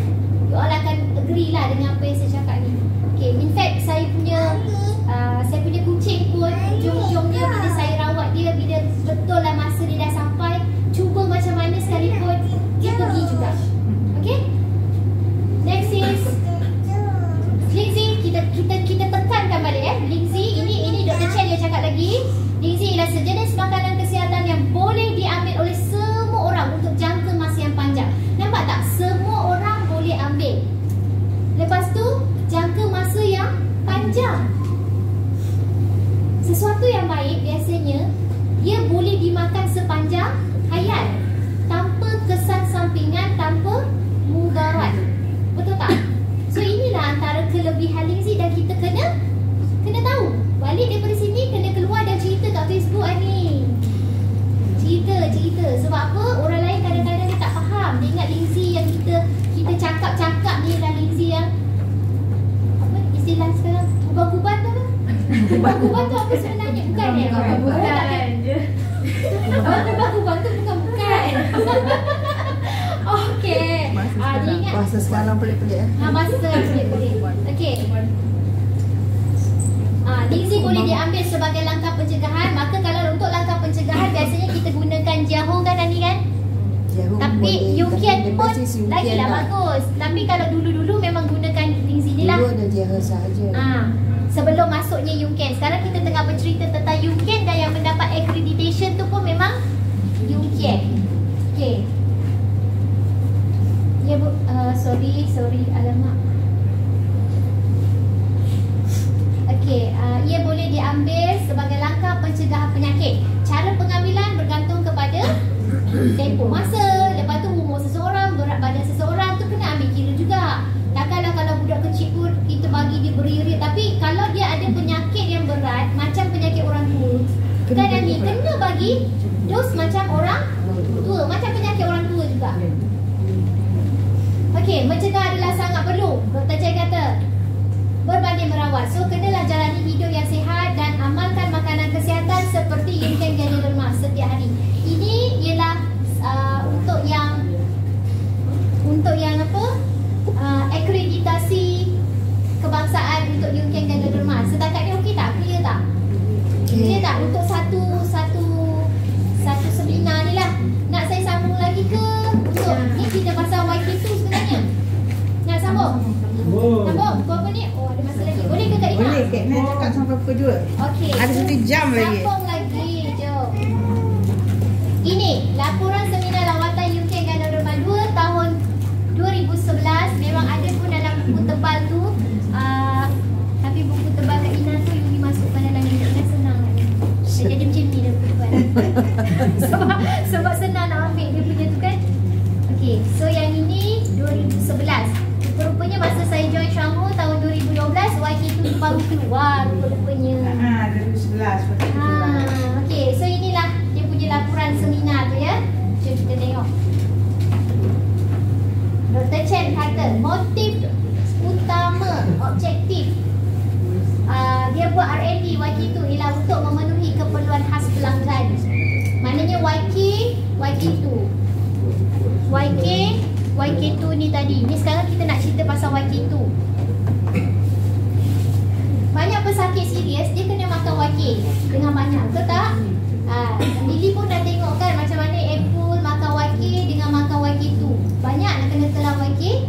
you all akan agree lah dengan apa yang saya cakap ni. Okey, in fact saya punya kucing pun ujung-ujungnya bila saya rawat dia, bila betul lah masa dia dah sampai, cuba macam mana sekalipun dia pergi juga. Okey? Next is linzi. Kita tekankan balik linzi ini Dr. Chen dia cakap lagi, linzi ialah sejenis makanan kesihatan yang boleh diambil oleh semua orang untuk jangka masa yang panjang. Nampak tak? Semua orang boleh ambil. Lepas tu jangka masa yang panjang. Sesuatu yang baik biasanya dia boleh dimakan sepanjang hayat tanpa kesan sampingan, tanpa mudarat. Betul tak? So inilah antara kelebihan linzi dan kita kena tahu. Balik daripada sini kena keluar dan cerita kat Facebook ni. Cerita. Sebab apa? Orang lain kadang-kadang dia tak faham. Dia ingat linzi yang kita cakap-cakap ni adalah linzi yang apa istilah sekarang? Ubat-ubat tu apa? Kubah-kubah tu apa sebenarnya? Bukan ya? Bukan je. Kubah-kubah tu bukan. Okey. Dia ingat Bahasa sekarang pelik-pelik eh. masa boleh. Okey. Lingzi boleh diambil sebagai langkah pencegahan. Maka kalau untuk langkah pencegahan biasanya kita gunakan jahu kan Ani kan? Jarum Tapi boleh, Yungkian tapi pun basis Yungkian lagilah tak. bagus. Tapi kalau dulu-dulu memang gunakan Lingzi ni lah. Dulu ada jarum sahaja. Sebelum masuknya Yungkian. Sekarang kita tengah bercerita tentang Yungkian dan yang mendapat accreditation tu pun memang Yungkian. Okey. Ya Bu, sorry alamak. Okey, ia boleh diambil sebagai langkah pencegahan penyakit. Cara pengambilan bergantung kepada tempoh masa, lepas tu umur seseorang, berat badan seseorang tu kena ambil kira juga. Takkanlah kalau budak kecil pun kita bagi dia beririt. Tapi kalau dia ada penyakit yang berat macam penyakit orang tua, kan Ani kena bagi dos macam orang tua, macam penyakit orang tua juga. Okey, mencegah adalah sangat perlu. Dr. Chen kata berbanding merawat. So kenalah jalani hidup yang sihat dan amalkan makanan kesihatan seperti Yungkian Ganda Derma setiap hari. Ini ialah untuk yang apa? Akreditasi kebangsaan untuk Yungkian Ganda Derma. Setakat ni okey tak? Clear tak? Clear tak untuk satu seminar ni lah. Nak saya sambung lagi ke? Untuk ni kita pasal YK2 sebenarnya. Nak sambung? Sambung? Berapa ni? Oh, ada masa lagi. Boleh ke Kak Ina? Boleh, Kak Ina cakap sampai pukul 2. Okey. Ada 1 jam lagi. Sambung lagi, jom. Ini laporan seminar lawatan Yungkian Ganda Derma 2 tahun 2011. Memang ada pun dalam buku tebal tu. Tapi buku tebal Kak Ina tu Yumi masukkan dalam ni. Ina senang lah. Dia jadi macam ni dah buku tebal. sebab senang nak ambil dia punya tu kan. Okey, so yang ini 2011. Rupanya masa saya join Shanghai tahun 2012, YK2 tu baru keluar rupanya. 2011. Okey, so inilah dia punya laporan seminar tu ya. Jom kita tengok. Dr. Chen kata motif utama objektif dia buat R&D YK2 ialah untuk memenuhi keperluan khas pelanggan. Maknanya YK2. YK2 ni tadi. Ni sekarang kita nak cerita pasal YK2. Banyak pesakit serius dia kena makan YK dengan banyak, betul tak? Lily pun dah tengok kan macam mana Apple makan YK dengan makan YK2. Banyak nak kena telan YK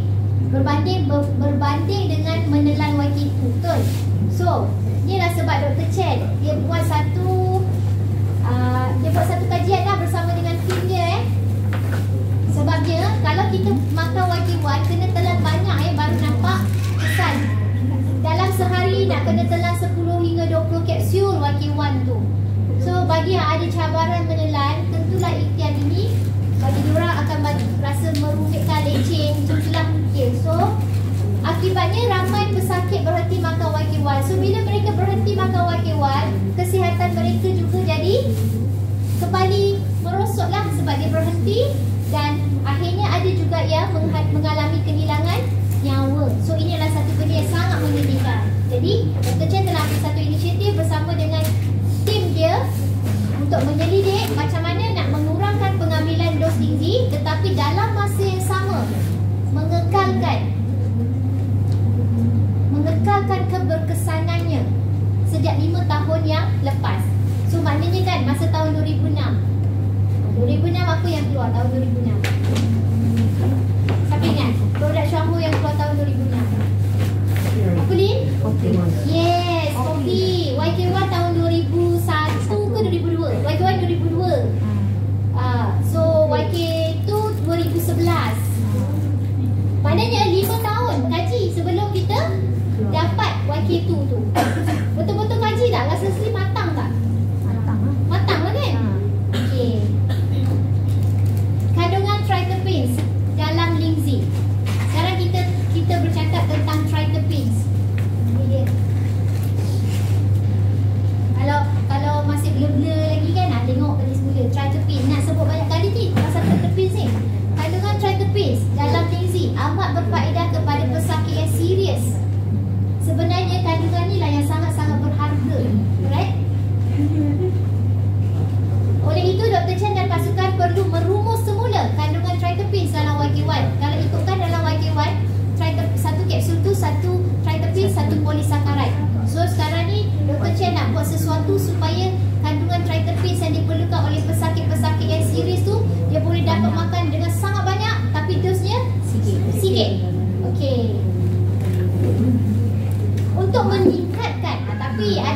berbanding dengan menelan YK2, betul? So, inilah sebab Dr. Chen dia buat satu kajian dah bersama dengan tim dia Sebabnya kalau kita makan YK1 kena telan banyak baru nampak kesan. Dalam sehari nak kena telan 10 hingga 20 kapsul YK1 tu. So bagi yang ada cabaran menelan, tentulah ikhtiar ini bagi diorang akan rasa merumitkan, leceh, macam itulah mungkin. So akibatnya ramai pesakit berhenti makan YK1. So bila mereka berhenti makan YK1, kesihatan mereka juga jadi kembali merosotlah sebab dia berhenti. Dan akhirnya ada juga yang mengalami kehilangan nyawa. So ini adalah satu benda yang sangat menyedihkan. Jadi Dr. Chen telah ambil satu inisiatif bersama dengan tim dia untuk menyelidik macam mana nak mengurangkan pengambilan dos tinggi, tetapi dalam masa yang sama mengekalkan keberkesanannya sejak 5 tahun yang lepas. So maknanya kan masa tahun 2006 apa yang keluar tahun 2006? Siapa ingat? Produk Shanghai yang keluar tahun 2006. Apa Lin? Yes, kopi. YK1 tahun 2001 ke 2002? YK1 2002. So YK2 2011. Maknanya 5 tahun kaji sebelum kita dapat YK2 tu. Betul-betul kaji tak? Rasa sendiri matang tak? Matang lah kan? Okey. Kandungan triterpenes dalam Lingzi. Sekarang kita bercakap tentang triterpenes. Ini dia.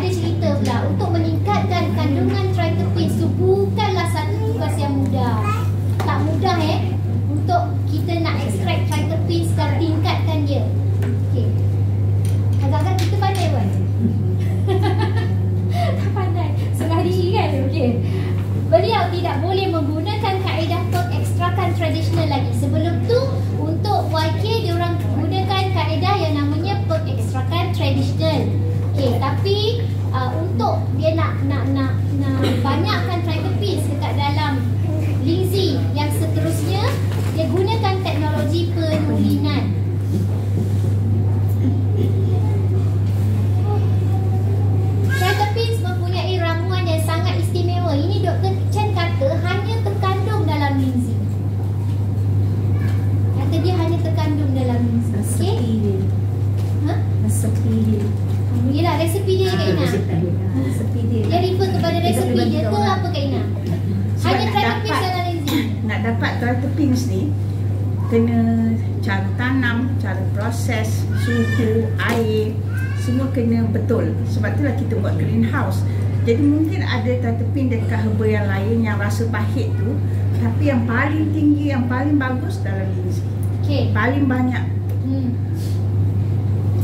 ada cerita pula untuk meningkatkan kandungan triterpenes tu bukanlah satu tugas yang mudah. Tak mudah untuk kita nak extract triterpenes dan tingkatkan dia. Okey. Agak-agak kita pandai buat. Tak pandai. Salah diri kan? Okey. Beliau tidak boleh menggunakan kaedah pengekstrakan tradisional lagi. Sebelum tu untuk YK dia orang gunakan kaedah yang namanya pengekstrakan tradisional. Okey, tapi untuk dia nak banyakkan triterpenes dekat dalam linzi yang seterusnya, dia gunakan teknologi penulinan. Triterpenes mempunyai ramuan yang sangat istimewa. Ini Dr. Chen kata hanya terkandung dalam linzi. Kata dia hanya terkandung dalam linzi. Okey? Resepi dia. Yelah, resepi dia Kak Ina. Resepi dia. Dia refer kepada resepi dia ke apa Kak Ina? Hanya triterpenes dalam linzi. Nak dapat triterpenes ni, kena cara tanam, cara proses, suhu, air, semua kena betul. Sebab itulah kita buat greenhouse. Jadi mungkin ada triterpene dekat herba yang lain yang rasa pahit tu, tapi yang paling tinggi, yang paling bagus dalam linzi. Okey. Paling banyak.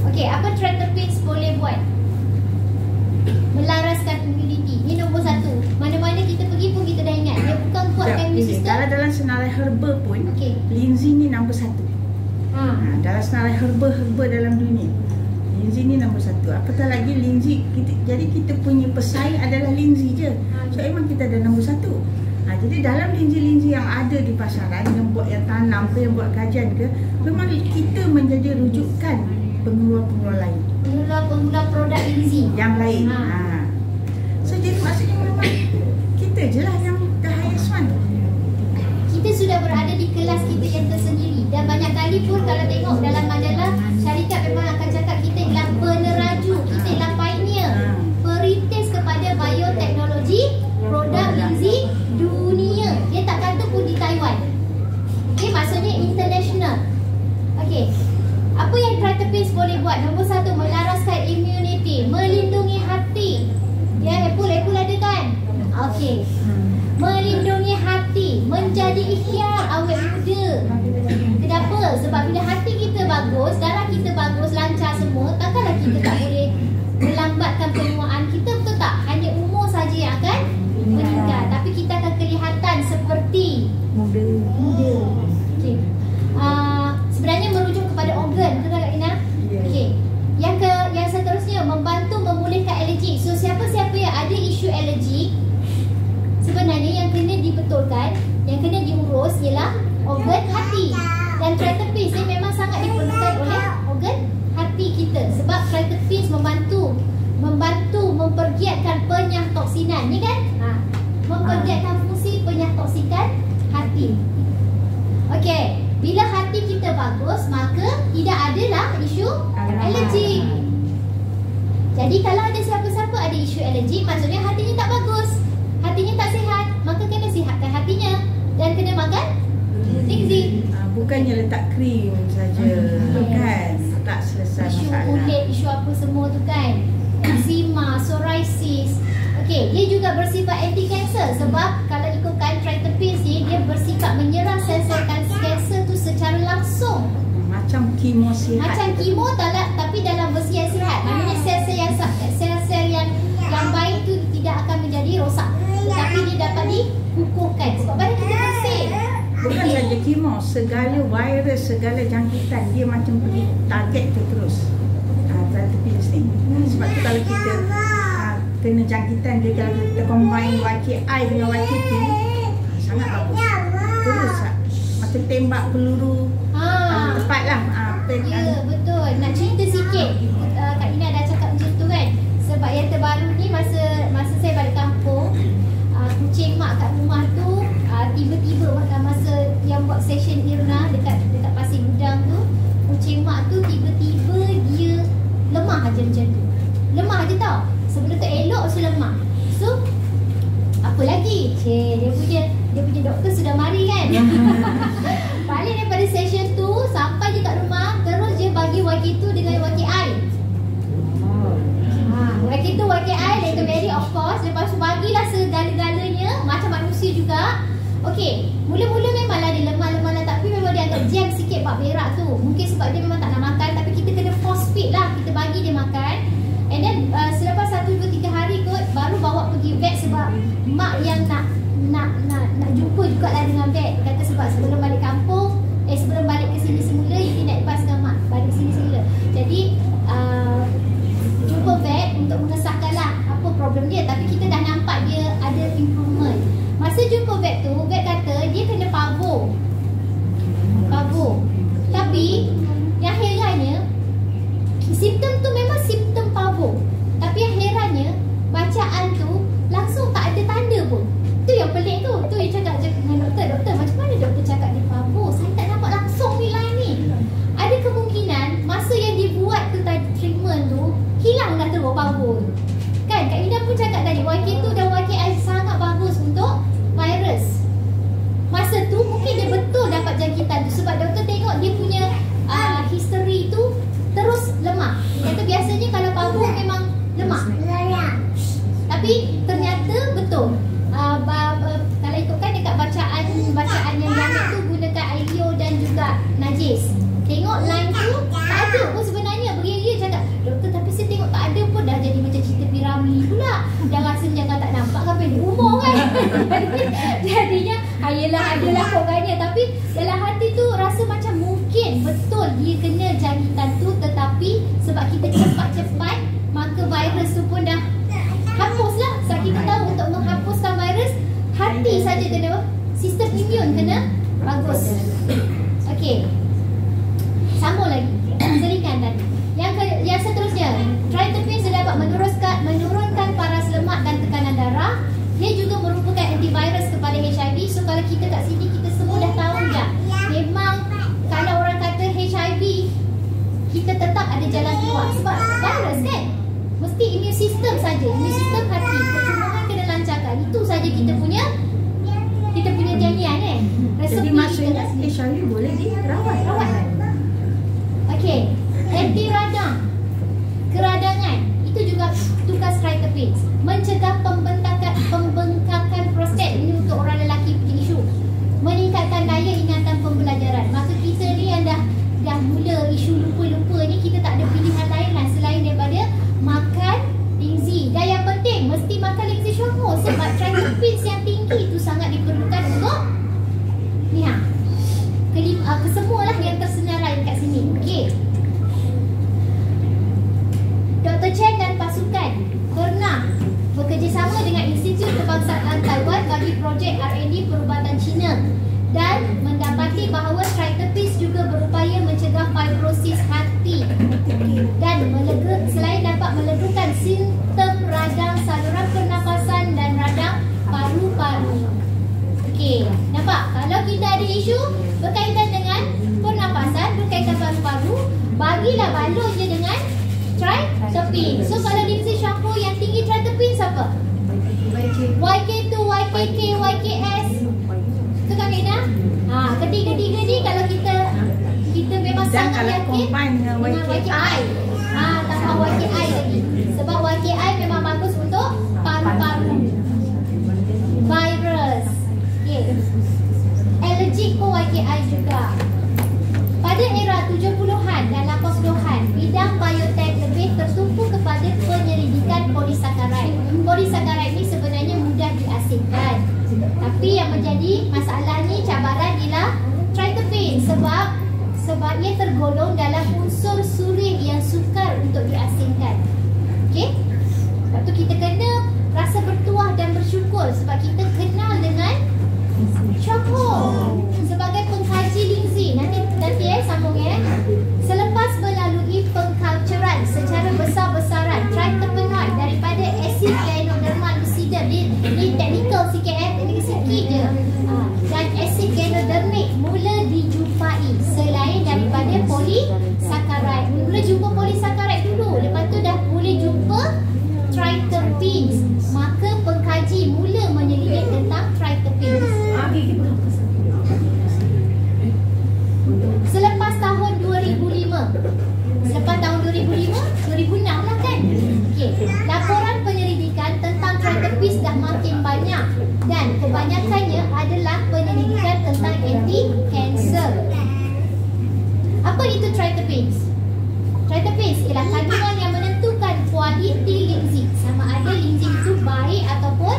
Okey, apa triterpenes boleh buat? Melaraskan immunity. Ini nombor satu. Mana-mana kita pergi pun kita dah ingat. Dia bukan kuatkan immune system. Kalau dalam senarai herba pun, Okey. linzi ni nombor satu. Dalam senarai herba dalam dunia, linzi ni nombor satu. Apatah lagi linzi, jadi kita punya pesaing adalah linzi je. So memang kita ada nombor satu. Jadi dalam linzi-linzi yang ada di pasaran, yang buat yang tanam ke, yang buat kajian ke, memang kita menjadi rujukan pengeluar-pengeluar lain, Pengguna produk linzi yang lain. So jadi maksudnya memang kita je lah yang the highest one. kita sudah berada di kelas kita yang tersendiri. Dan banyak kali pun kalau tengok dalam majalah, syarikat memang akan cakap kita ialah peneraju, kita ialah pioneer, perintis kepada bioteknologi produk linzi dunia. Dia tak kata pun di Taiwan. Okey, maksudnya international. Okey, apa yang triterpenes boleh buat? Nombor satu, melaraskan immunity, melindungi hati. Ya, Apple ada kan? Okey. Melindungi hati, menjadi ikhtiar awet muda. Kenapa? Sebab bila hati kita bagus, darah kita bagus, lancar semua, takkanlah kita tak boleh melambatkan penuaan kita, betul tak? Hanya umur saja yang akan meningkat, tapi kita akan kelihatan seperti Muda. okey. Sebenarnya merujuk kepada organ, betul tak Kak Ina? Okey. Yang seterusnya, membantu memulihkan alergik. So siapa-siapa yang ada isu alergik, sebenarnya yang kena dibetulkan, yang kena diurus ialah organ hati. Dan triterpenes ni memang sangat diperlukan oleh organ hati kita. Sebab triterpenes membantu mempergiatkan penyah toksinan. Ni kan? Mempergiatkan fungsi penyah toksikan hati. Okey, bila hati kita bagus, maka tidak adalah isu alergik. Jadi kalau ada siapa-siapa ada isu alergik, maksudnya hatinya tak bagus, hatinya tak sihat, maka kena sihatkan hatinya dan kena makan linzi. Bukannya letak krim saja, kan? Tak selesai Isu masalah. kulit, isu apa semua tu kan, eczema, psoriasis. Okey, dia juga bersifat anti-kanser. Sebab kalau ikutkan triterpenes ni, dia bersifat menyerang sel-sel kanser tu secara langsung. Macam kemo sihat. Macam kemo tapi dalam versi yang sihat. Maknanya sel-sel yang baik tu tidak akan menjadi rosak, tetapi dia dapat dikukuhkan sebab badan kita bersih. Bukan saja kemo, segala virus, segala jangkitan dia macam pergi target tu terus. Triterpenes ni. Sebab tu kalau kita kena jangkitan dia, kalau kita combine YKI dengan YK2, sangat bagus. Terus macam tembak peluru. Tepatlah. Ya, betul. Nak cerita sikit, Kak Ina dah cakap macam tu kan. Sebab yang terbaru ni, masa saya balik kampung, kucing mak kat rumah tu tiba-tiba masa yang buat session Irna dekat Pasir Gudang tu, kucing mak tu tiba-tiba dia lemah aja macam tu. Lemah aja tau. Sebelum tu elok so lemah. So apa lagi? Dia punya doktor sudah mari kan. Balik daripada session tu, sampai je kat rumah, terus dia bagi YK2 dengan YKI. YK2 Itu YKI, later marry of course. Lepas tu bagilah segala-galanya, macam manusia juga. Okey, mula-mula memanglah dia lemah-lemah lah, tapi memang dia agak jam sikit bab berak tu. Mungkin sebab dia memang tak nak makan, tapi kita kena force feed lah, kita bagi dia makan. And then selepas 1-2-3 hari kot, baru bawa pergi vet sebab mak yang nak jumpa jugalah dengan vet. Kata sebab sebelum balik kampung, sebelum balik ke sini semula, you nak lepas dengan mak balik sini semula. Jadi jumpa vet untuk mengesahkanlah apa problem dia. Tapi kita dah nampak dia ada improvement. Masa jumpa vet tu, vet kata dia kena parvo. Tapi yang herannya, simptom tu memang simptom parvo. Tapi yang herannya, bacaan tu langsung tak ada tanda pun. Tu yang pelik tu. Tu yang cakap dengan doktor, macam mana doktor cakap dia parvo? Saya tak nampak langsung nilai ni. Ada kemungkinan masa yang dia buat tu tadi, treatment tu, hilang dah terus parvo tu. Kan Kak Ida pun cakap tadi, YK2 dan YKI sangat bagus untuk virus. Masa tu mungkin dia betul dapat jangkitan tu sebab doktor tengok dia punya history tu terus lemah. Dia kata biasanya kalau parvo memang lemah. Tapi ternyata betul. Kalau ikutkan dekat bacaan yang diambil tu gunakan Ailio dan juga Najis. Tengok line tu tak ada pun sebenarnya. Beria cakap, doktor tapi saya tengok tak ada pun. Dah jadi macam cerita Piramli pula. Dah rasa jangan tak nampak kan pendek umur kan. Jadinya adalah korangnya. Tapi dalam hati tu rasa macam mungkin betul dia kena jangkitan tu. Tetapi sebab kita cepat-cepat, maka virus tu pun dah hapuslah. Sebab kita tahu untuk menghapuskan virus, hati saja kena, sistem imun kena bagus. Okey, sambung lagi. Selingan tadi. Yang seterusnya, tritipin dapat menurunkan paras lemak dan tekanan darah. Dia juga merupakan antivirus kepada HIV. So kalau kita kat sini, kita semua dah tahu dah. Memang kalau orang kata HIV, kita tetap ada jalan keluar. Sebab virus kan, mesti immune system saja. Immune system hati, percubaan kena lancarkan. Itu saja kita punya janjian kan. Jadi maksudnya HIV boleh dirawat. Okey, anti radang, keradangan, itu juga tugas tritipin. Mencegah pembengkakan prostat, ini untuk orang lelaki punya isu. Meningkatkan daya ingatan pembelajaran. Maka kita ni yang dah mula isu lupa-lupa ni, kita tak ada pilihan lain lah selain daripada makan lingzi. Dan yang penting mesti makan lingzi syurga sebab tritipin yang tinggi itu sangat diperlukan untuk ni kesemualah yang tersenarai kat sini. Okey. Dr. Chen dan pasukan pernah bekerjasama dengan Institut Kebangsaan Taiwan bagi projek R&D perubatan Cina dan mendapati bahawa tritipin juga berupaya mencegah fibrosis hati dan selain dapat melegakan simptom radang saluran pernafasan dan radang paru-paru. Okey, nampak? Kalau kita ada isu berkaitan dengan pernafasan, berkaitan paru-paru, bagilah balon je dengan tritipin. So kalau lingzi shampoo yang tinggi tritipin siapa? YK2, YKK, YKS. Itu kan Ina? Ketiga-tiga ni kalau kita memang sangat yakin dengan YKI. Tambah YKI lagi. Sebab YKI memang bagus untuk paru-paru. Virus. Okay. Allergic pun YKI juga. Pada era 70-an dan 80-an, bidang biotek lebih tertumpu kepada penyelidikan polisakaride. Polisakaride ni sebenarnya mudah diasingkan. Tapi yang menjadi masalah ni, cabaran ialah tritipin sebab ia tergolong dalam unsur surih yang sukar untuk diasingkan. Okey? Sebab tu kita kena rasa bertuah dan bersyukur sebab kita kenal dengan Choco sebagai pengkaji lingzi. Nanti sambung ya. Selepas melalui pengkulturan secara besar-besaran tritipenoid daripada asid gynodermal lucida, ni teknikal sikit sikit je. Dan asid gynodermic mula dijumpai selain daripada polisakaride. Mula jumpa polisakaride dulu, lepas tu dah boleh jumpa tritipin. Maka pengkaji mula menyelidik tentang tritipin. Selepas tahun 2005, 2006 lah kan. Okey, laporan semakin banyak dan kebanyakannya adalah penyelidikan tentang anti-kanser. Apa itu tritterpenes? Tritterpenes ialah kandungan yang menentukan kualiti linzi, sama ada linzi itu baik ataupun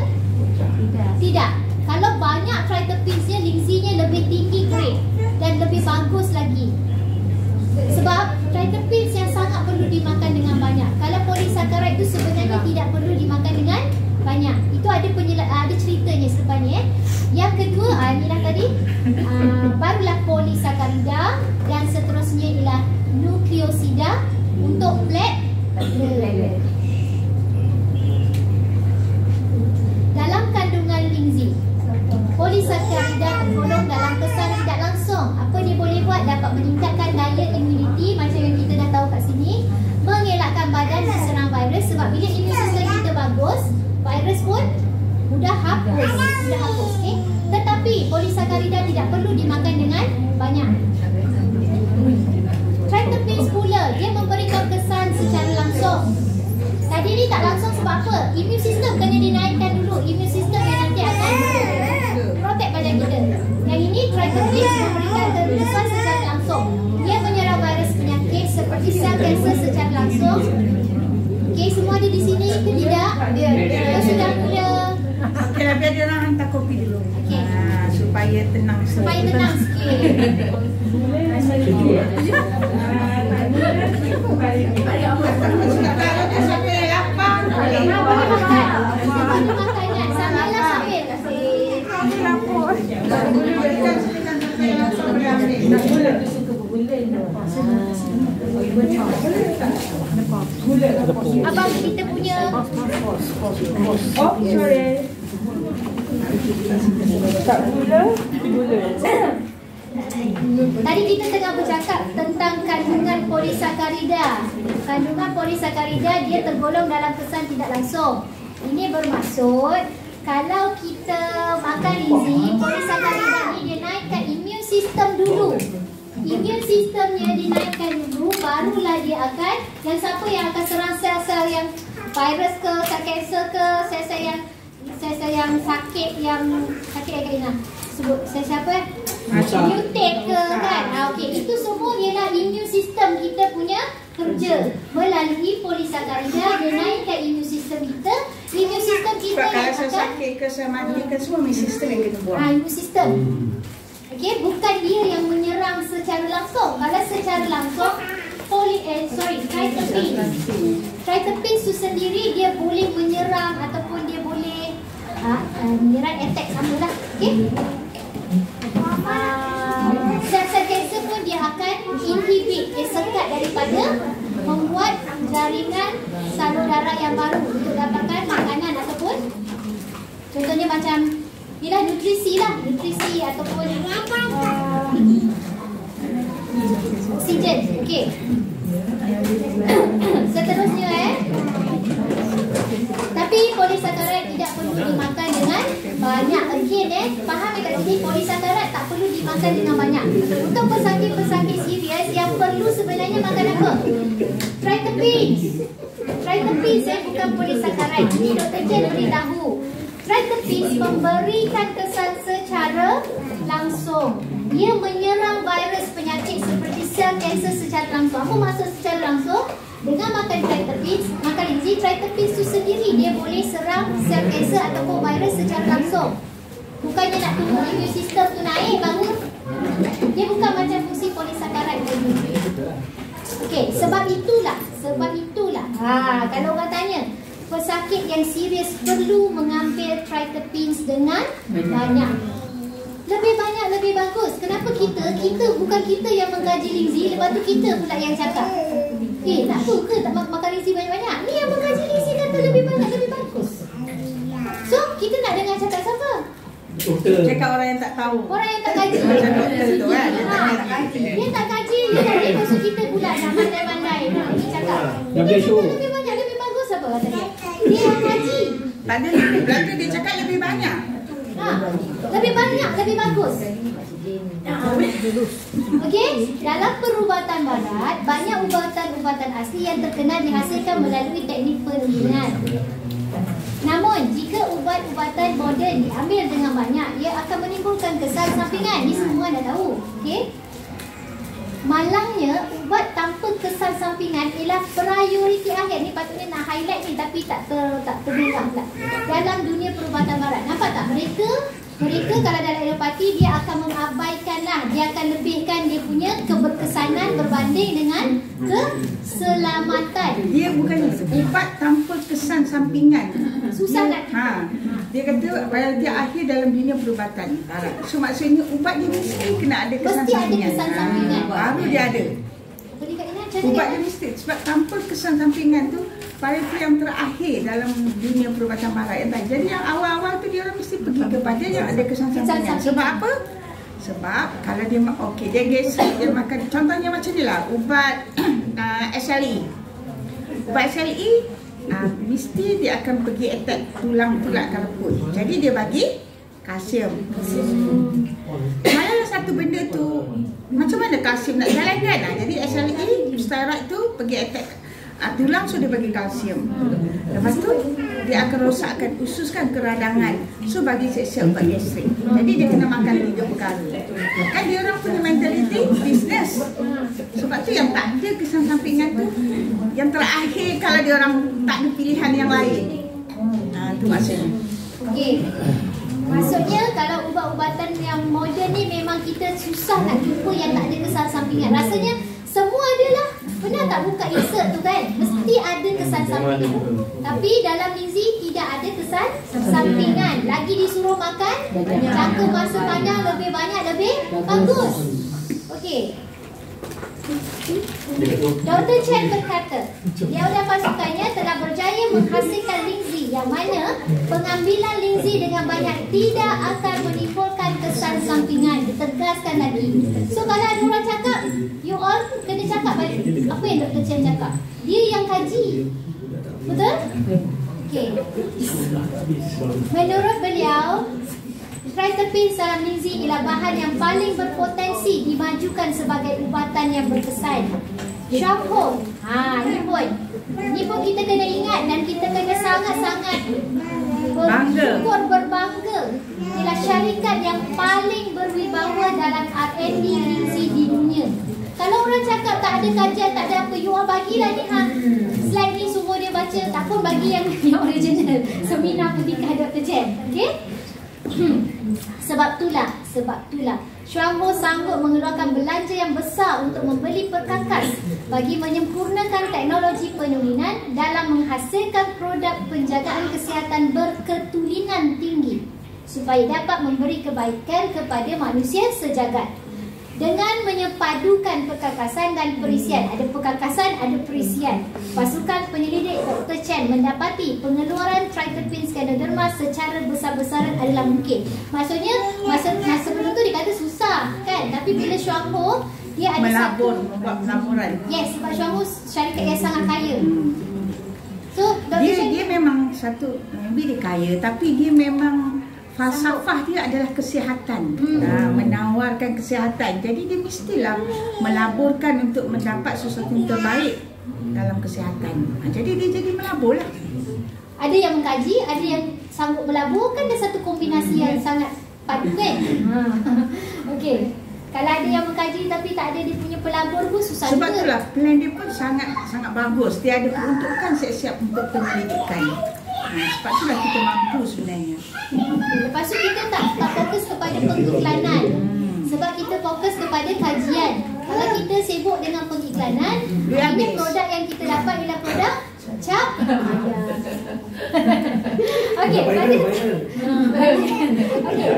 tidak. Kalau banyak tritterpenes-nya, linzinya lebih tinggi grade dan lebih bagus lagi. Sebab tritterpenes yang sangat perlu dimakan dengan banyak. Kalau polisakarat itu sebenarnya tidak perlu dimakan dengan banyak. Itu ada ceritanya selepas ni. Yang kedua, Aminah tadi, barulah polisakarida dan seterusnya ialah nukleosida untuk platelet. Dalam kandungan linzi, polisakarida tergolong dalam kesan tidak langsung. Apa dia boleh buat? Dapat meningkatkan daya immunity macam yang kita dah tahu kat sini, mengelakkan badan diserang virus. Sebab bila imun sistem kita bagus, virus pun mudah hapus. Okay? Tetapi polisakarida tidak perlu dimakan dengan banyak. Tritterpenes pula, dia memberikan kesan secara langsung. Tadi ni tak langsung sebab apa? Imun sistem kena dinaikkan dulu. Imun sistem yang nanti akan protect badan kita. Yang ini tritterpenes memberikan kesan secara langsung. Dia menyerang virus penyakit seperti sel kanser secara langsung. Okey, semua ada di sini ke tidak? Dia sudah mula. Okey, biar dia orang hantar kopi dulu. Okey. Supaya tenang sikit. Supaya tenang sikit. Siapa yang lapar? Boleh makan. Boleh makan kan? Sambillah sambil. Kami lapar. Boleh berikan sedikit sampai langsung berakhir. Abang, kita punya Oh, sorry. Tak gula? Gula. tadi kita tengah bercakap tentang kandungan polisakarida. Kandungan polisakarida dia tergolong dalam kesan tidak langsung. Ini bermaksud kalau kita makan linzi, polisakarida ni dia naikkan imun sistem dulu. Imun sistemnya dinaikkan dulu, barulah dia akan, yang siapa yang akan serang sel-sel yang virus ke, sel kanser ke, sel-sel yang sakit Karina. Sebut sel siapa? Mutate ke kan? Okey, itu semua ialah imun sistem kita punya kerja. Melalui polisakarida dia naikkan imun sistem kita. Imun sistem kita Sebab kalau yang saya akan sakit ke saya mandi ke semua imun sistem yang kita buat. imun sistem. Okey, bukan dia yang menyerang secara langsung. Kalau secara langsung tritterpenes. Tritterpenes itu sendiri dia boleh menyerang ataupun dia boleh menyerang, attack samalah. Okey. Sel-sel kanser pun dia akan inhibit, dia sekat daripada membuat jaringan salur darah yang baru untuk dapatkan makanan ataupun contohnya macam ialah nutrisi ataupun oksigen. Okey. Seterusnya tapi polisakarat tidak perlu dimakan dengan banyak. Again faham dekat sini polisakarat tak perlu dimakan dengan banyak. Untuk pesakit-pesakit serius yang perlu sebenarnya makan apa? Tritterpenes. Tritterpenes bukan polisakarat. Ini Dr. Jen beritahu. Tritterpenes memberikan kesan secara langsung. Dia menyerang virus penyakit seperti sel kanser secara langsung. Apa maksud secara langsung? Dengan makan tritterpenes, makan linzi, tritterpenes itu sendiri dia boleh serang sel kanser ataupun virus secara langsung. Bukannya nak tunggu imun sistem tu naik baru. Dia bukan macam fungsi polisakarat tadi. Okey, sebab itulah. Kalau orang tanya, pesakit yang serius perlu mengambil tritterpenes dengan banyak. Lebih banyak lebih bagus. Kenapa kita bukan kita yang mengkaji linzi, lepas tu kita pula yang cakap. Tak apa ke tak makan linzi banyak-banyak? Ni yang mengkaji linzi kata lebih banyak lebih bagus. So, kita nak dengar cakap siapa? Cakap orang yang tak tahu. Orang yang tak kaji. Macam doktor tu kan. Dia tak kaji. Dia tak kaji. Maksud kita pula nak pandai-pandai. Dia cakap. Lebih banyak lebih bagus apa kata dia? Dia yang kaji. Tadi berarti dia cakap lebih banyak. Lebih banyak lebih bagus. Okey, dalam perubatan barat banyak ubatan-ubatan asli yang terkenal dihasilkan melalui teknik penyusunan. Namun jika ubat-ubatan kemudian diambil dengan banyak, ia akan menimbulkan kesan sampingan. Ini semua dah tahu. Okey. Malangnya, ubat tanpa kesan sampingan ialah prioriti akhir. Ni patutnya nak highlight ni tapi tak terbelah pula. Dalam dunia perubatan barat. Nampak tak? Mereka kalau dalam alopati dia akan mengabaikanlah, dia akan lebihkan dia punya keberkesanan berbanding dengan keselamatan. Dia bukan ubat tanpa kesan sampingan. Susah nak. Dia kata prioriti akhir dalam dunia perubatan barat. So maksudnya ubat dia mesti kena ada kesan Mesti ada sampingan. kesan sampingan. Baru dia ada. Apa dia kat Ina? Macam Ubat mana? dia mesti sebab tanpa kesan sampingan tu prioriti yang terakhir dalam dunia perubatan barat yang tadi. Jadi yang awal-awal tu dia orang mesti pergi kepada yang ada kesan sampingan. Sebab apa? Sebab kalau dia dia geser, dia makan, contohnya macam ni lah, ubat SLE. Ubat SLE mesti dia akan pergi attack tulang pula kalput. Jadi dia bagi kalsium. Malah satu benda tu, macam mana kalsium nak jalan kan? Jadi SLE, steroid tu pergi attack tulang, so dia bagi kalsium. Lepas tu dia akan rosakkan usus kan, keradangan. So bagi siap-siap ubat gastrik. Jadi dia kena makan 3 perkara. Kan dia orang punya mentality business. Sebab tu yang tak ada kesan sampingan tu, yang terakhir kalau dia orang tak ada pilihan yang lain. Tu maksudnya. Okey. Maksudnya kalau ubat-ubatan yang moden ni memang kita susah nak jumpa yang tak ada kesan sampingan. Rasanya semua adalah. Pernah tak buka insert tu kan? Mesti ada kesan sampingan. Tapi dalam Lindsay tidak ada kesan sampingan. Lagi disuruh makan, jangka masa panjang lebih banyak lebih bagus. Okey. Dr. Chen berkata, jaudah pasukannya telah berjaya menghasilkan Lindsay yang mana pengambilan Lindsay dengan banyak tidak akan menimbulkan kesan sampingan. Ditegaskan lagi. So kalau ada orang cakap, you all kena cakap balik. Apa yang Dr. Chen cakap? Dia yang kaji. Betul? Okey. Menurut beliau, tritipin dalam Lindsay ialah bahan yang paling berpotensi dimajukan sebagai ubatan yang berkesan. Syafhong, ni pun kita kena ingat dan kita kena sangat-sangat bersyukur, berbangga. Ialah syarikat yang paling berwibawa dalam R&D Lindsay di dunia. Kalau orang cakap tak ada kajian, tak ada apa, you all bagilah ni slide ni semua dia baca, tak pun bagi yang original. Seminar Pernikahan Dr. Chen. Okey? Sebab itulah Xuanhou sanggup mengeluarkan belanja yang besar untuk membeli perkakas bagi menyempurnakan teknologi penulinan dalam menghasilkan produk penjagaan kesihatan berketulinan tinggi supaya dapat memberi kebaikan kepada manusia sejagat. Dengan menyepadukan perkakasan dan perisian, ada perkakasan, ada perisian, pasukan penyelidik Dr. Chen mendapati pengeluaran tritipin Scannoderma secara besar-besaran adalah mungkin. Maksudnya masa sebelum tu dia kata susah kan, tapi bila Xuanhou dia ada membuat pelaburan. Yes, sebab Xuanhou syarikat yang sangat kaya. So dia memang satu, maybe dia kaya, tapi dia memang falsafah dia adalah kesihatan, menawarkan kesihatan. Jadi dia mestilah melaburkan untuk mendapat sesuatu yang terbaik dalam kesihatan. Jadi dia jadi melabur lah. Ada yang mengkaji, ada yang sanggup melabur, kan ada satu kombinasi yang sangat padu kan. Okey. Kalau ada yang mengkaji tapi tak ada dia punya pelabur pun susah. Sebab juga. itulah plan dia pun sangat bagus. Dia ada peruntukan siap-siap untuk penyelidikan. Sebab itulah kita mampu sebenarnya. Lepas tu kita tak fokus kepada pengiklanan. Sebab kita fokus kepada kajian. Kalau kita sibuk dengan pengiklanan, ini produk yang kita dapat ialah produk cap. Okey,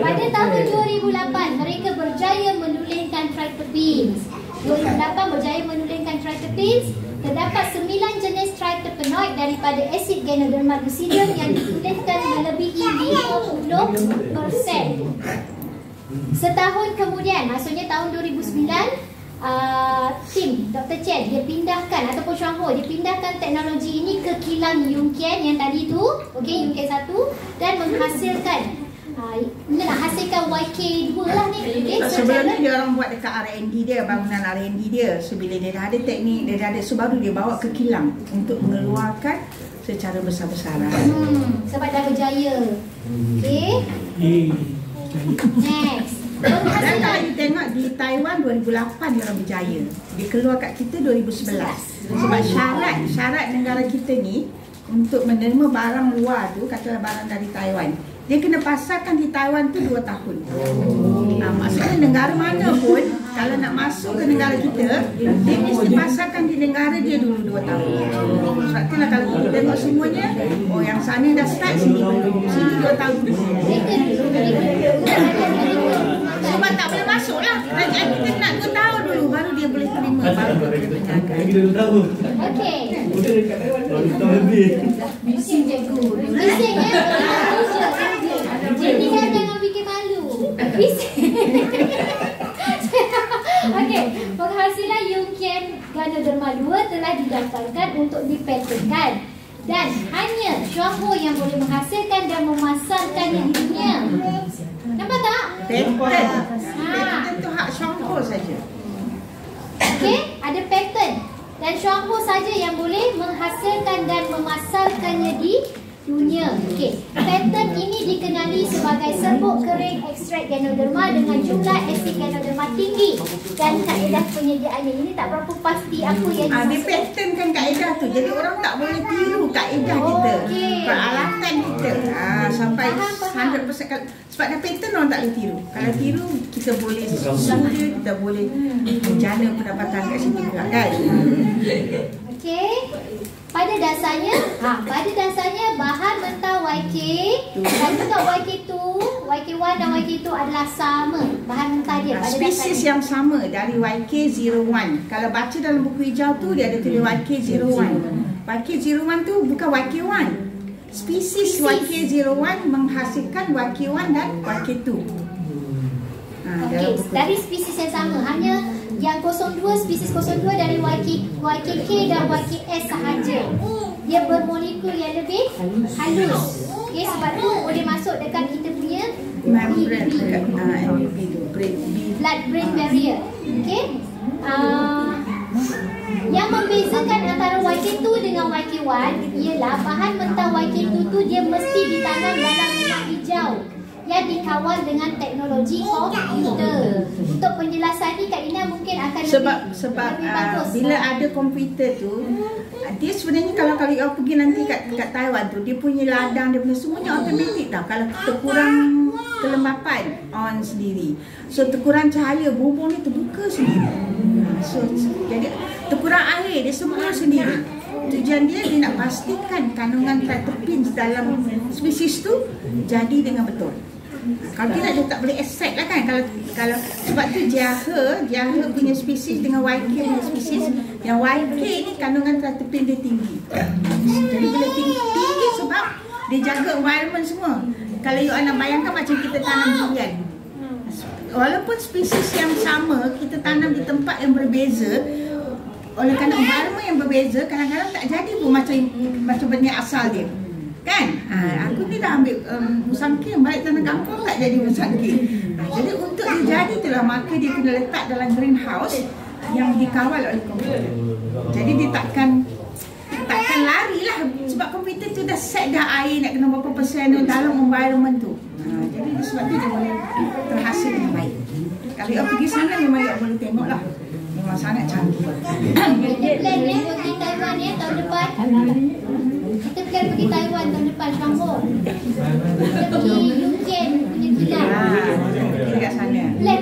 pada tahun 2008 mereka berjaya menulingkan tritipin. 2008 berjaya menulingkan tritipin. Terdapat 9 jenis tritipenoid daripada asid Ganoderma lucidum yang ditulingkan melebihi 50%. Setahun kemudian, maksudnya tahun 2009, tim Dr. Chen dia pindahkan, ataupun Xuanhou dia pindahkan teknologi ini ke kilang Yunqian yang tadi tu, okey, Yunqian 1, dan menghasilkan nak hasilkan YK2 lah ni. Okay, sebelum ni dia orang buat dekat R&D dia, bangunan R&D dia. So bila dia dah ada teknik, dia dah ada, so baru dia bawa ke kilang untuk mengeluarkan secara besar-besaran. Sebab dah berjaya. Okay. Next. Dan kalau you tengok di Taiwan 2008 dia orang berjaya. Dia keluar kat kita 2011. Sebab syarat negara kita ni untuk menerima barang luar tu, katalah barang dari Taiwan, dia kena pasarkan di Taiwan tu 2 tahun. Maksudnya negara mana pun kalau nak masuk ke negara kita, dia mesti pasarkan di negara dia dulu 2 tahun. Sebab itulah kalau kita tengok semuanya, oh yang sana dah start, sini belum. Sini 2 tahun. Sebab tak boleh masuk lah. Kita nak 2 tahun dulu baru dia boleh terima, baru dia boleh perniagaan. Okay. Bising cikgu. Bising ya. Jadi jangan bikin malu. Bising. Okey, penghasilan Yongkian Ganoderma 2 telah didaftarkan untuk dipatenkan dan hanya Xuanho yang boleh menghasilkan dan memasarkannya di dunia. Nampak tak? Patent tu hak Xuanho saja. Okey, ada patent dan Xuanho saja yang boleh menghasilkan dan memasarkannya di dunia. Okey, patent ini dikenali sebagai serbuk kering ekstrak Ganoderma dengan jumlah asid Ganoderma tinggi dan kaedah penyediaannya. Ini tak berapa pasti apa yang dia patentkan kaedah tu. Jadi orang tak boleh tiru kaedah kita. Peralatan kita. Sampai 100%. Sebab dah patent orang tak boleh tiru. Kalau tiru kita boleh sudah, kita boleh jana pendapatan kat situ juga kan. Okey. Pada dasarnya bahan mentah YK dan juga YK2, YK1 dan YK2 adalah sama. Bahan mentah dia pada spesies dasarnya yang sama dari YK01. Kalau baca dalam buku hijau tu dia ada tulis YK01. YK01 tu bukan YK1. Spesies YK01 menghasilkan YK1 dan YK2. Okey, dari spesies yang sama. Hanya yang 02, spesies 02 dari YKK dan YKS sahaja. Dia bermolekul yang lebih halus. Okey, sebab tu boleh masuk dekat kita punya blood-brain barrier. Okey. Yang membezakan antara YK2 dengan YK1 ialah bahan mentah YK2 tu dia mesti ditanam dalam rumah hijau yang dikawal dengan teknologi komputer. Untuk penjelasan ni Kak Ina mungkin akan sebab lebih bagus. Bila ada komputer tu, dia sebenarnya kalau you pergi nanti kat Taiwan tu, dia punya ladang, dia punya semuanya automatik tau. Kalau terkurang kelembapan, on sendiri. So terkurang cahaya, bumbung ni terbuka sendiri. So jadi terkurang air, dia semua sendiri. Tujuan dia nak pastikan kandungan terpins dalam spesies tu jadi dengan betul. Kalau tidak dia tak boleh accept lah kan. Kalau sebab tu Jahe punya spesies dengan YK punya spesies, yang YK ni kandungan terpin dia tinggi. Jadi bila tinggi sebab dia jaga environment semua. Kalau you nak bayangkan macam kita tanam durian. Walaupun spesies yang sama, kita tanam di tempat yang berbeza, oleh kerana environment yang berbeza, kadang-kadang tak jadi pun macam benih asal dia. Kan? Aku ni dah ambil musangking, balik tanah kampung tak jadi musangking. Jadi untuk dia jadi itulah, maka dia kena letak dalam greenhouse yang dikawal oleh komputer. Jadi dia takkan lari lah, sebab komputer tu dah set dah air nak kena berapa persen dalam environment tu. Jadi sebab tu dia boleh terhasil dengan baik. Kalau you pergi sana memang you boleh tengok lah. Memang sangat canggih. Kita plan pergi Taiwan tahun depan. Kita plan pergi Taiwan tahun depan, Xuanho. Kita pergi Yongkian punya kilang. Kita kat sana. Plan.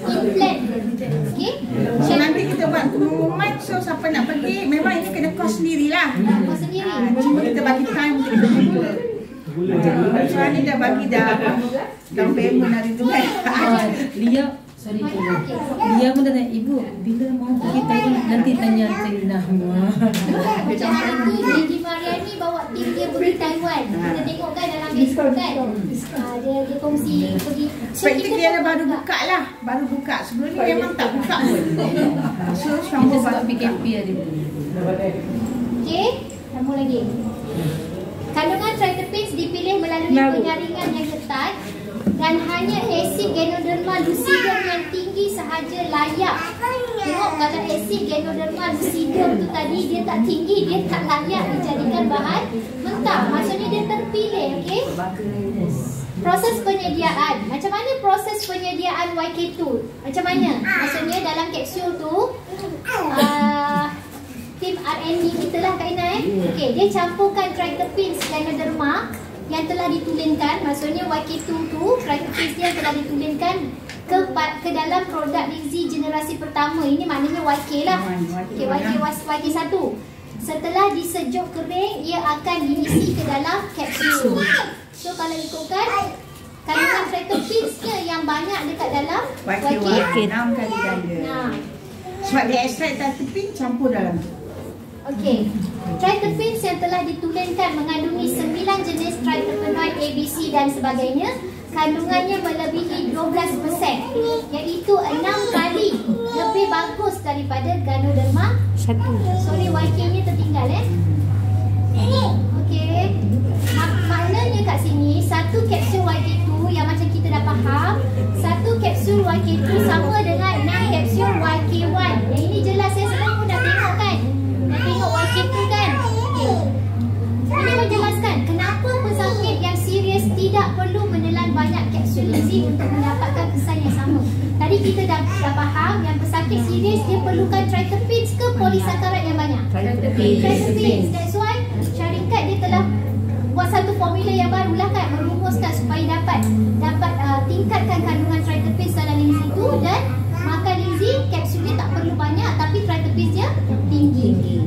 In plan. Okey? So nanti kita buat pengumuman, so siapa nak pergi, memang ini kena kos sendirilah. Kau sendiri. Cuma kita bagi time kita jumpa. Macam ni dah bagi dah down payment hari tu kan. Dia pun dah tanya, ibu bila mau pergi Taiwan nanti tanya Tina. Macam hari tu Gigi Mariani bawa tim dia pergi Taiwan. Kita tengok kan dalam Facebook kan. Dia kongsi pergi. Spektik dia baru buka lah. Baru buka. Sebelum ni memang tak buka pun. So Kita sebab PKP ada. Okey, sambung lagi. Kandungan triterpenes dipilih melalui penyaringan yang ketat dan hanya asid Ganoderma lucidum yang tinggi sahaja layak. Tengok kalau asid Ganoderma lucidum tu tadi dia tak tinggi, dia tak layak dijadikan bahan mentah. Maksudnya dia terpilih Proses penyediaan. Macam mana proses penyediaan YK2? Macam mana? Maksudnya dalam kapsul tu tim R&D kita lah Kak Ina Okey, dia campurkan triterpene Ganoderma yang telah ditulinkan. Maksudnya YK2 tu triterpene dia telah ditulinkan ke dalam produk Lindsay generasi pertama. Ini maknanya YK lah. Okey, YK1. Setelah disejuk kering, ia akan diisi ke dalam kapsul. So kalau ikutkan kandungan triterpene yang banyak dekat dalam YK 6 kali ganda. Sebab dia ekstrak triterpene campur dalam tu. Okey. Triterpene yang telah ditulinkan mengandungi 9 jenis triterpenoid ABC dan sebagainya. Kandungannya melebihi 12%, iaitu 6 kali lebih bagus daripada Ganoderma 1. Sorry, YK-nya tertinggal Okey. Maknanya kat sini satu kapsul YK2 yang macam kita dah faham, satu kapsul YK2 sama dengan 6 kapsul YK1. Yang ini jelas sebenarnya pun dah tengok kan? Dah tengok YK2 kan? Okay. Ini menjelaskan kenapa pesakit yang serius tidak perlu menelan banyak kapsul Lindsay untuk mendapatkan kesan yang sama. Tadi kita dah faham yang pesakit serius dia perlukan triterpene ke polisakarat yang banyak? Triterpene. That's why syarikat dia telah buat satu formula yang barulah kan, merumuskan supaya dapat tingkatkan kandungan triterpene dalam Lindsay itu, dan makan Lindsay kapsul dia tak perlu banyak tapi triterpene dia tinggi.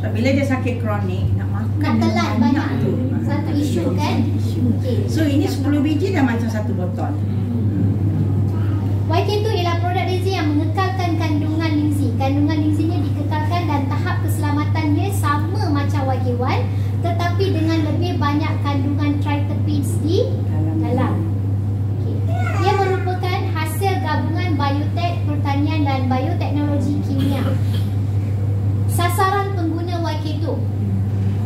So bila dia sakit kronik nak telan banyak tu satu isu kan. Okay. So ini 10 biji dah macam satu botol. YK2 ialah produk Lindsay yang mengekalkan kandungan Lindsay. Kandungan Lindsay-nya dikekalkan dan tahap keselamatannya sama macam YK1, tetapi dengan lebih banyak kandungan triterpene di dalam. Okay. Ia merupakan hasil gabungan biotek, pertanian dan bioteknologi kimia. Sasaran pengguna YK2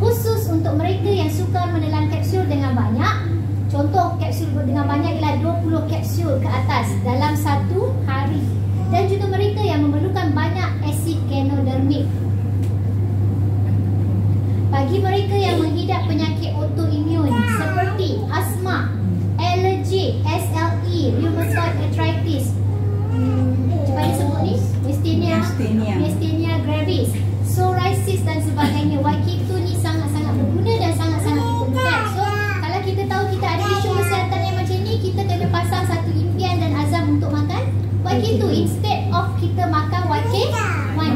khusus untuk mereka yang suka menelan kapsul dengan banyak. Contoh kapsul dengan banyak ialah 20 kapsul ke atas dalam satu hari, dan juga mereka yang memerlukan banyak asid ganodermik. Bagi mereka yang mengidap penyakit autoimun seperti asma, alergi, SLE, rheumatoid arthritis, macam mana sebut ni? Myasthenia gravis, psoriasis dan sebagainya, YK2 ni sangat-sangat berguna dan sangat-sangat diperlukan. So kalau kita tahu kita ada isu kesihatan yang macam ni, kita kena pasang satu impian dan azam untuk makan YK2 instead of kita makan YK1.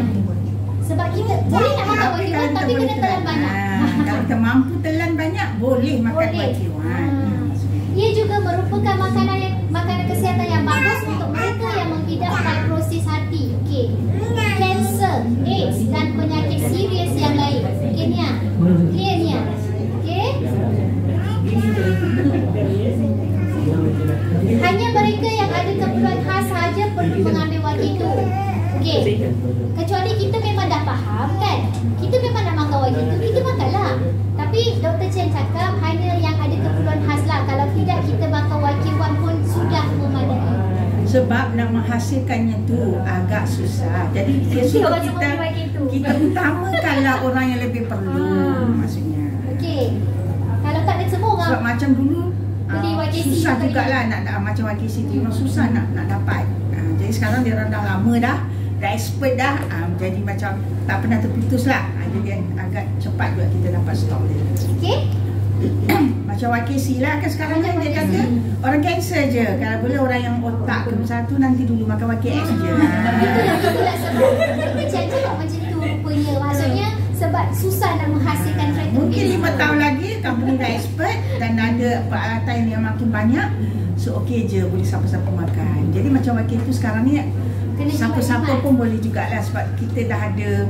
Sebab kita boleh nak makan YK1 tapi kena telan banyak. Kalau kita mampu telan banyak, boleh makan YK1. Ia juga merupakan makanan kesihatan yang bagus untuk mereka yang mengidap fibrosis hati, kanser, AIDS dan penyakit serius yang lain. Okey Nia? Clear Nia? Okey? Hanya mereka yang ada keperluan khas sahaja perlu mengambil YK2. Okey. Kecuali kita memang dah faham kan? Kita memang nak makan YK2, kita makanlah. Tapi Dr. Chen cakap hanya yang ada keperluan khas lah. Kalau tidak, kita makan YK1 pun sudah memadai. Sebab nak menghasilkannya tu agak susah. Jadi dia suruh kita utamakanlah orang yang lebih perlu, maksudnya. Okey. Kalau tak ada semua orang. Sebab macam dulu susah jugalah nak macam YKC tu, memang susah nak dapat. Jadi sekarang dia orang dah lama dah expert dah, jadi macam tak pernah terputus lah. Jadi agak cepat juga kita dapat stok dia. Okey. Macam YKC lah kan sekarang kan dia kata orang kanser je, kalau boleh orang yang otak ke tu nanti dulu makan YKS je. Itulah sebab macam cakap macam tu rupanya. Maksudnya sebab susah nak menghasilkan triterpene. Mungkin 5 tahun lagi company dah expert dan ada peralatan yang makin banyak, so okey je, boleh siapa-siapa makan. Jadi macam YK tu sekarang ni siapa-siapa pun boleh jugalah, sebab kita dah ada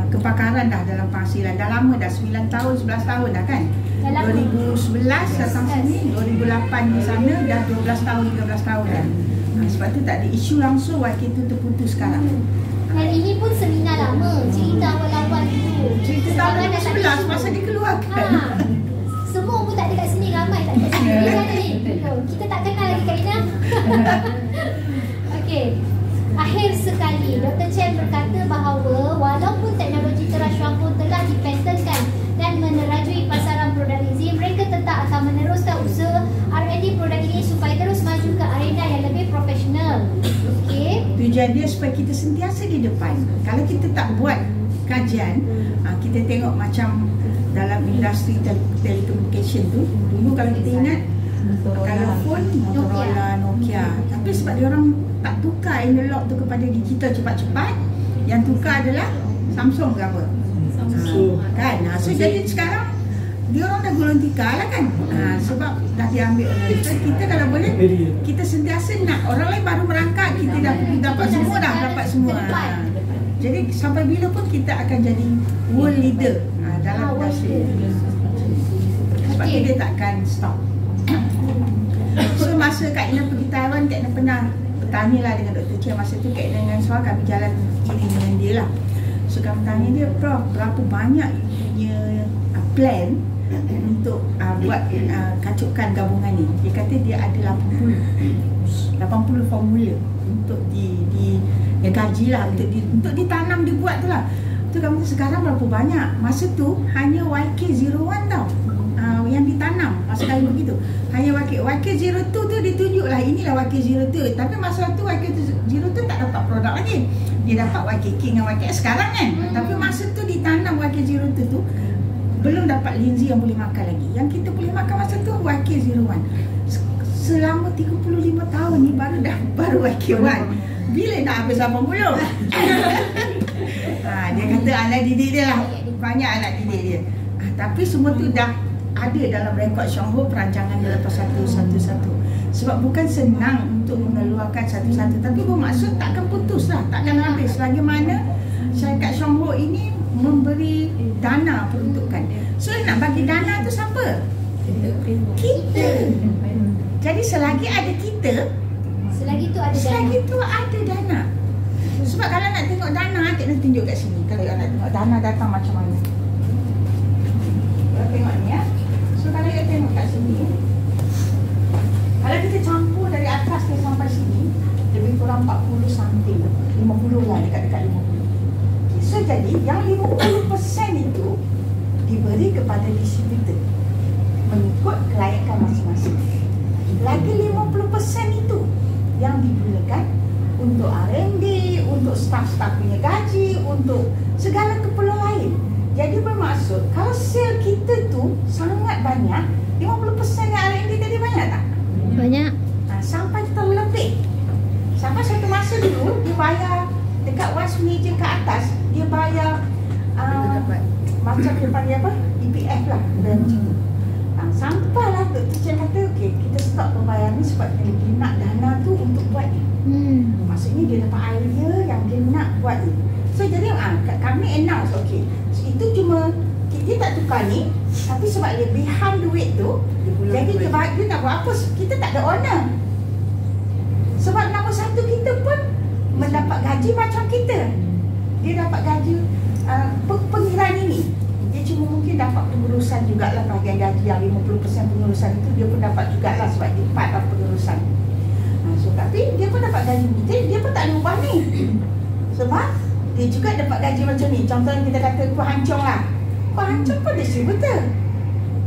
kepakaran dah dalam penghasilan. Dah lama dah, 9 tahun, 11 tahun dah kan. 2011 datang sini, 2008 di sana, dah 12 tahun, 13 tahun dah. Sebab tu tak ada isu langsung YK2 terputus sekarang. Dan ini pun seminar lama, cerita awal-awal dulu. Cerita tahun 2011 masa dikeluarkan. Semua pun tak ada kat sini, ramai tak ada kat sini. Kita tak kenal lagi Kak Ina. Okey. Akhir sekali, Dr. Chen berkata bahawa walaupun teknologi teras syampun telah dipatenkan dan menerajui pasaran produk Lindsay, mereka tetap akan menerus tujuan dia supaya kita sentiasa di depan. Kalau kita tak buat kajian, kita tengok macam dalam industri telekomunikasi tu, dulu kalau kita ingat kalau phone Motorola, Nokia, tapi sebab dia orang tak tukar analog tu kepada digital cepat-cepat, yang tukar adalah Samsung ke apa, kan? So jadi sekarang dia orang dah gulung tikar lah kan, sebab dah diambil oleh kita. Kalau boleh kita sentiasa nak orang lain baru merangkak, kita dah dapat semua, jadi sampai bila pun kita akan jadi world leader dalam industri. Sebab tu dia takkan stop. So masa Kak Ina pergi Taiwan, Kak Ina pernah bertanya lah dengan Dr. Chia. Masa tu Kak Ina dengan Suha kami jalan iring dengan dia lah. So kami tanya dia, Prof, berapa banyak punya plan untuk buat kacukan gabungan ni? Dia kata dia ada 80 formula untuk dia gaji lah, untuk ditanam, dibuat tu lah. Tu kamu sekarang berapa banyak? Masa tu hanya YK01 tau yang ditanam masa kali begitu. Hanya YK02 tu ditunjuk lah, inilah YK02. Tapi masa tu YK02 tak dapat produk lagi. Dia dapat YK King dan YK sekarang kan. Tapi masa tu ditanam YK02 tu belum dapat linzi yang boleh makan lagi. Yang kita boleh makan masa tu YK01. Selama 35 tahun ni baru YK1. Bila nak habis 80? Dia kata anak didik dia lah, banyak anak didik dia. Tapi semua tu dah ada dalam rekod Xionghu, perancangan dia lepas satu-satu. Sebab bukan senang untuk mengeluarkan satu-satu, tapi bermaksud takkan putus lah, takkan habis. Selagi mana syarikat Xionghu ini memberi dana peruntukan. So nak bagi dana tu siapa? Kita. Jadi selagi ada kita, selagi tu ada dana. Sebab kalau nak tengok dana, kita nak tunjuk kat sini. Kalau nak tengok dana datang macam mana, kita tengok ni ya. So kalau kita tengok kat sini, kalau kita campur dari atas ke sampai sini, lebih kurang 40 something, 50 lah, dekat-dekat 50. Okay, so jadi yang 50% itu diberi kepada distributor mengikut kelayakan masing-masing. Lagi 50% itu yang digunakan untuk R&D, untuk staf-staf punya gaji, untuk segala keperluan lain. Jadi bermaksud kalau sel kita tu sangat banyak, 50% yang R&D tadi banyak tak? Banyak. Sampai terlebih. Sampai satu masa dulu dia bayar dekat wash meja ke atas, dia bayar macam dia panggil apa? EPF lah, dan macam tu. Sampailah Dr. Chen kata, okey, kita stop pembayaran ni sebab dia nak dana tu untuk buat ni. Maksudnya dia dapat idea yang dia nak buat ni. So jadi kami announce, okey, itu cuma dia tak tukar ni, tapi sebab dia behind duit tu, jadi dia nak buat apa, kita tak ada owner. Sebab nombor satu kita pun mendapat gaji macam kita. Dia dapat gaji pengiraan ini. Dia cuma mungkin dapat pengurusan jugalah, bahagian gaji yang 50% pengurusan itu dia pun dapat jugalah sebab dia part of pengurusan. So tapi dia pun dapat gaji ni. Jadi dia pun tak ada ubah ni. Sebab dia juga dapat gaji macam ni. Contohnya kita kata Puan Hancong lah. Puan Hancong pun distributor.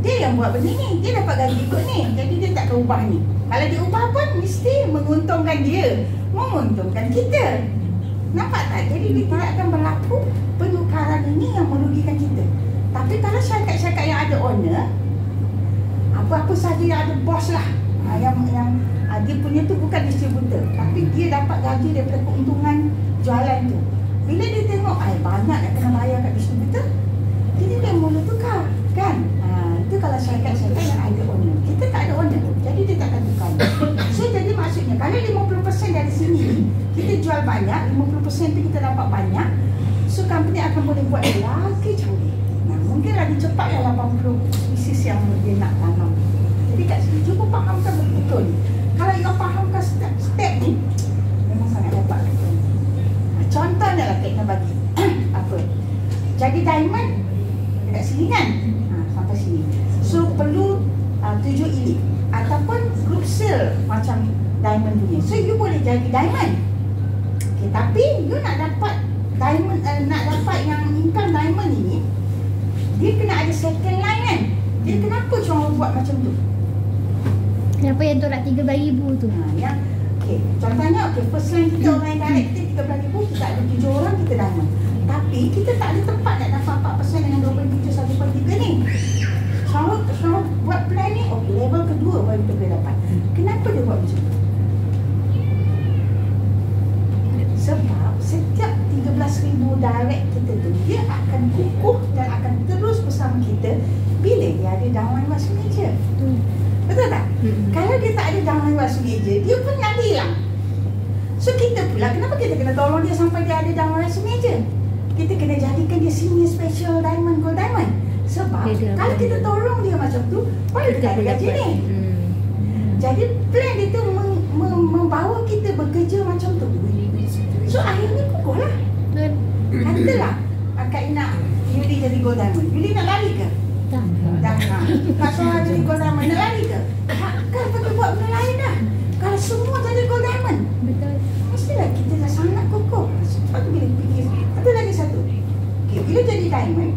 Dia yang buat benda ni. Dia dapat gaji ikut ni. Jadi dia tak akan ubah ni. Kalau dia ubah pun mesti menguntungkan dia, menguntungkan kita. Nampak tak? Jadi dia tidak akan berlaku penukaran ini yang merugikan kita. Tapi kalau syarikat-syarikat yang ada owner, apa-apa saja yang ada bos lah, yang dia punya tu bukan distributor, tapi dia dapat gaji daripada keuntungan jualan tu. Bila dia tengok banyak nak kena bayar kat distributor, jadi dia mula tukar kan. Itu kalau syarikat-syarikat yang ada owner. Kita tak ada owner, jadi dia tak akan tukar. So jadi maksudnya kalau 50% dari sini kita jual banyak, 50% tu kita dapat banyak, so company akan boleh buat lagi canggih. Mungkin lagi cepat yang 80 spesies yang dia nak tanam. Jadi kat sini cuba fahamkan betul. Kalau you fahamkan step ni, memang sangat dapat. Contohnya lah Kak nak bagi apa? Jadi diamond dekat sini kan? Sampai sini. So perlu 7 elite ataupun group sale macam diamond punya. So you boleh jadi diamond. Okay, tapi you nak dapat diamond, nak dapat yang income diamond ini, dia kena ada second line kan? Dia kenapa cuma buat macam tu? Kenapa yang tolak 13,000 tu? Yang okey. Contohnya okey, first line kita orang yang direct kita 13,000, kita ada 7 orang kita diamond. Tapi kita tak ada tempat nak dapat 4% dengan 27 1/3 ni. So buat plan ni, okey, level kedua baru kita boleh dapat. Kenapa dia buat macam tu? Sebab setiap 13,000 direct kita tu, dia akan kukuh dan akan terus bersama kita bila dia ada downline luar sengaja. Betul tak? Kalau dia tak ada downline luar sengaja, dia pun nak hilang. So kita pula, kenapa kita kena tolong dia sampai dia ada downline luar sengaja? Kita kena jadikan dia senior special diamond, gold diamond. Sebab kalau kita tolong dia macam tu, baru kita ada gaji ni. Jadi plan dia tu membawa kita bekerja macam tu. So akhirnya kukuh lah. Katalah Kak Ina, Yuli jadi gold diamond, Yuli nak lari ke? Tak. Dah nak. Kak Soha jadi gold diamond, nak lari ke? Takkan pergi buat benda lain dah. Kalau semua jadi gold diamond, Betul. mestilah kita dah sangat kukuh. Sebab tu bila fikir, ada lagi satu. Okay, bila jadi diamond,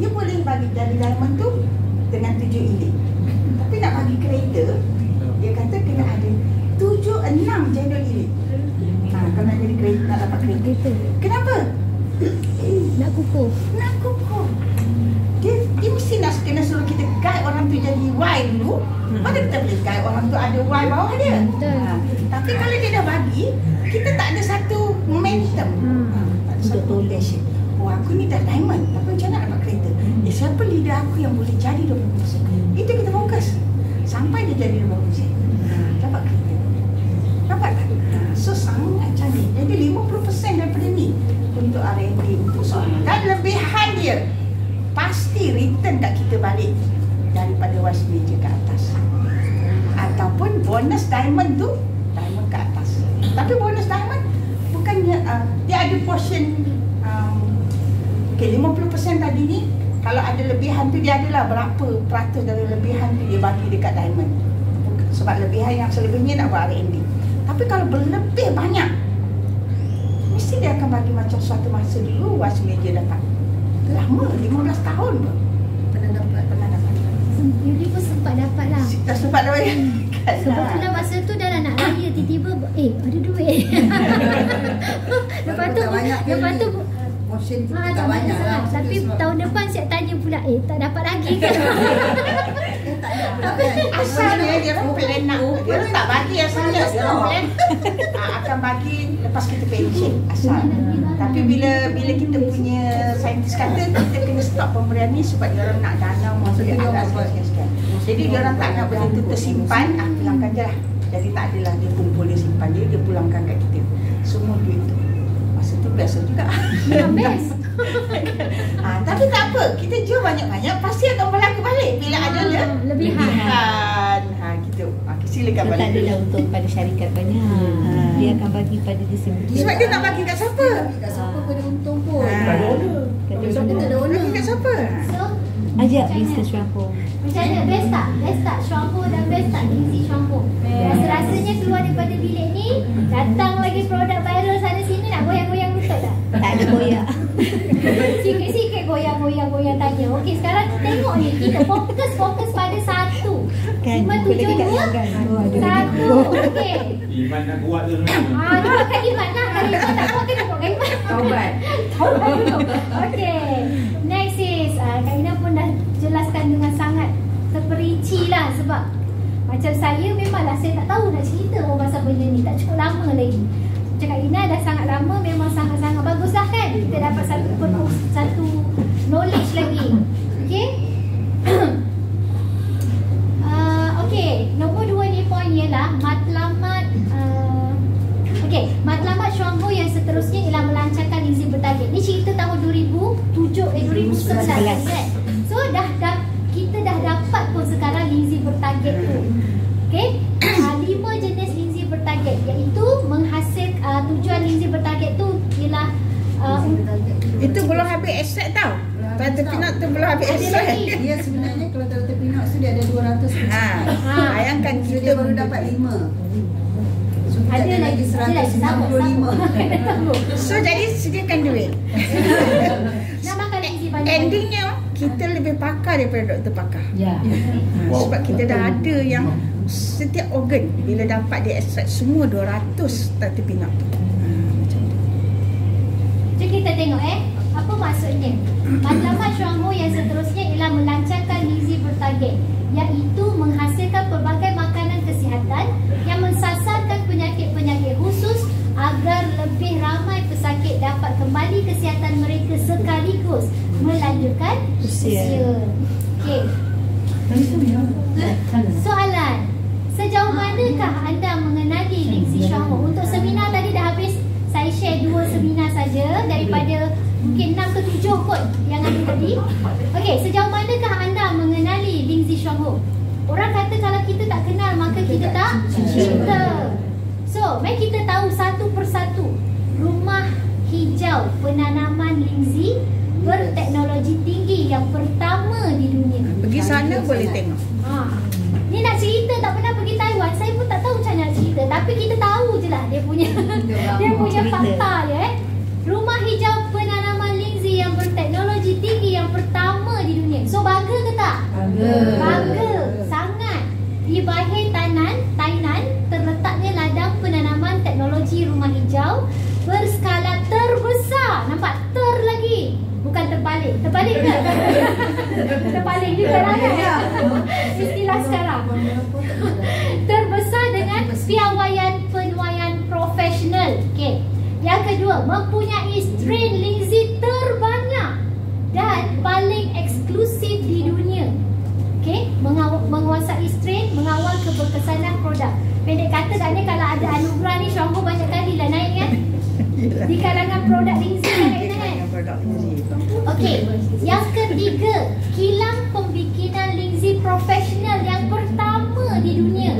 dia boleh bagi jadi diamond tu dengan 7 elite. Tapi nak bagi kereta, dia kata kena ada 6 general elite. Kalau nak jadi kereta, nak dapat kereta. Kenapa? Nak kukuh. Nak kukuh. Dia mesti nak kena suruh kita guide orang tu jadi Y dulu. Baru kita boleh guide orang tu ada Y bawah dia. Tapi kalau dia dah bagi, kita tak ada satu momentum. Tak ada satu motivation. Oh, aku ni dah diamond, tapi macam mana nak dapat kereta? Siapa leader aku yang boleh jadi 20%? Itu kita fokus. Sampai dia jadi 20%. Dapat kereta. Dapat tak? So sangat canggih. Jadi 50% daripada ni untuk R&D, untuk soalan. Dan lebihan dia pasti return kat kita balik daripada wash meja ke atas. Ataupun bonus diamond tu, diamond ke atas. Tapi bonus diamond bukannya dia ada portion 50% tadi ni. Kalau ada lebihan tu, dia adalah berapa peratus dari lebihan tu dia bagi dekat diamond. Sebab lebihan yang selebihnya nak buat R&D. Tapi kalau berlebih banyak, mesti dia akan bagi macam suatu masa dulu wash meja dapat. Lama, 15 tahun pun pernah dapat. Yuli pun sempat dapat lah. Tak sempat dah bayar. Sebetulnya masa tu dah nak raya, tiba-tiba ada duit. Lepas tu Motion tu tak tak banyak lah. Tapi tahun depan siap tanya pula, tak dapat lagi ke? Asalnya dia orang plan nak, dia orang tak bagi asalnya. Dia orang plan akan bagi lepas kita pension asal. Tapi bila kita punya saintis kata kita kena stop pemberian ni sebab dia orang nak dana masuk dia agak sekian-sekian. Jadi dia orang tak nak benda tu tersimpan, pulangkan je lah. Jadi tak adalah dia kumpul, dia simpan dia pulangkan kat kita. Semua duit tu. Masa tu biasa juga. Best. Tapi tak apa, kita jual banyak-banyak pasti akan berlaku balik bila ada lebihan. Gitu. Silakan balik. Tak adalah untuk pada syarikat banyak. Dia akan bagi pada distributor. Sebab dia nak bagi kat siapa? Kat siapa pun ada untung pun. Tak ada owner. Bagi kat siapa? So, Ajak bisnes Shwampong. macam mana? Best tak? Best tak Shwampong dan best tak Lindsay Shwampong? Rasa-rasanya keluar daripada bilik ni, datang lagi produk viral sana sini, nak goyang-goyang lutut tak? Tak ada koyak. Sikit-sikit goyang-goyang tanya. Okey, sekarang tengok ni, kita fokus pada satu. Kan, 572 satu. Okey. Iman nak kuat tu. Dia bukan Iman lah. Kalau Iman tak kuat, kena buatkan Iman. Taubat dulu. Okey. Next is Kak Ina pun dah jelaskan dengan sangat terperinci lah. Sebab macam saya memanglah saya tak tahu nak cerita pasal benda ni. Tak cukup lama lagi. Macam Kak Ina dah sangat lama, memang sangat-sangat bagus lah kan. Kita dapat satu knowledge lagi. Okey. Okey, nombor 2 ni poin ialah matlamat. Matlamat Shwampong yang seterusnya ialah melancarkan Lindsay bertarget. Ni cerita tahun 2011 kan. So kita dah dapat pun sekarang Lindsay bertarget tu. Okey. 5 jenis Lindsay bertarget, iaitu tujuan Lindsay bertarget tu ialah Itu belum habis aset tau. Tata Pinot tu belum habis aset. Dia sebenarnya kalau Tata Pinot tu dia ada 200. Bayangkan So kita dia baru dapat 5. So kita ada lagi 195. So jadi sediakan duit. nak makan Lindsay banyak. Endingnya kita lebih pakar daripada doktor pakar. Ya. Sebab kita dah ada yang setiap organ bila dapat dia extract semua 200 terpinap tu. Macam tu. Jom kita tengok apa maksudnya. Matlamat Chuang Ho yang seterusnya ialah melancarkan gizi bertarget, iaitu menghasilkan pelbagai makanan kesihatan yang mensasarkan penyakit-penyakit khusus agar lebih ramai pesakit dapat kembali kesihatan mereka sekaligus melanjutkan usia. Okey. Soalan, sejauh manakah anda mengenali Ling Zi Chuang Ho? Untuk seminar tadi dah habis, saya share 2 seminar saja daripada mungkin 6 ke 7 kot yang ada tadi. Okey, sejauh manakah anda mengenali Ling Zi Chuang Ho? Orang kata kalau kita tak kenal maka kita tak cinta. So, mari kita tahu satu persatu rumah hijau penanaman Ling Zi berteknologi tinggi yang pertama di dunia. Pergi sana boleh tengok. Ni nak cerita tak pernah pergi Taiwan, saya pun tak tahu macam mana nak cerita. Tapi kita tahu je lah dia punya fakta je. Rumah hijau penanaman Ling Zi yang berteknologi tinggi yang pertama di dunia. So bangga ke tak? Bangga sangat. Di Bahir Tainan terletaknya ladang penanaman teknologi rumah hijau berskala terbesar. Nampak? Ter lagi. Bukan terbalik. Terbalik ke? Terbalik juga lah kan? Istilah sekarang. Terbesar dengan piawaian penuaian profesional. Okay. Yang kedua, mempunyai strain Ling Zi terbanyak dan paling eksklusif di dunia. Okay, menguasai strain, mengawal keberkesanan produk. Pendek kata katanya kalau ada anugerah ni Chuang Ho banyak kali lah naik kan? Di kalangan produk Ling Zi kan? Okey, yang ketiga, kilang pembikinan Ling Zi profesional yang pertama di dunia.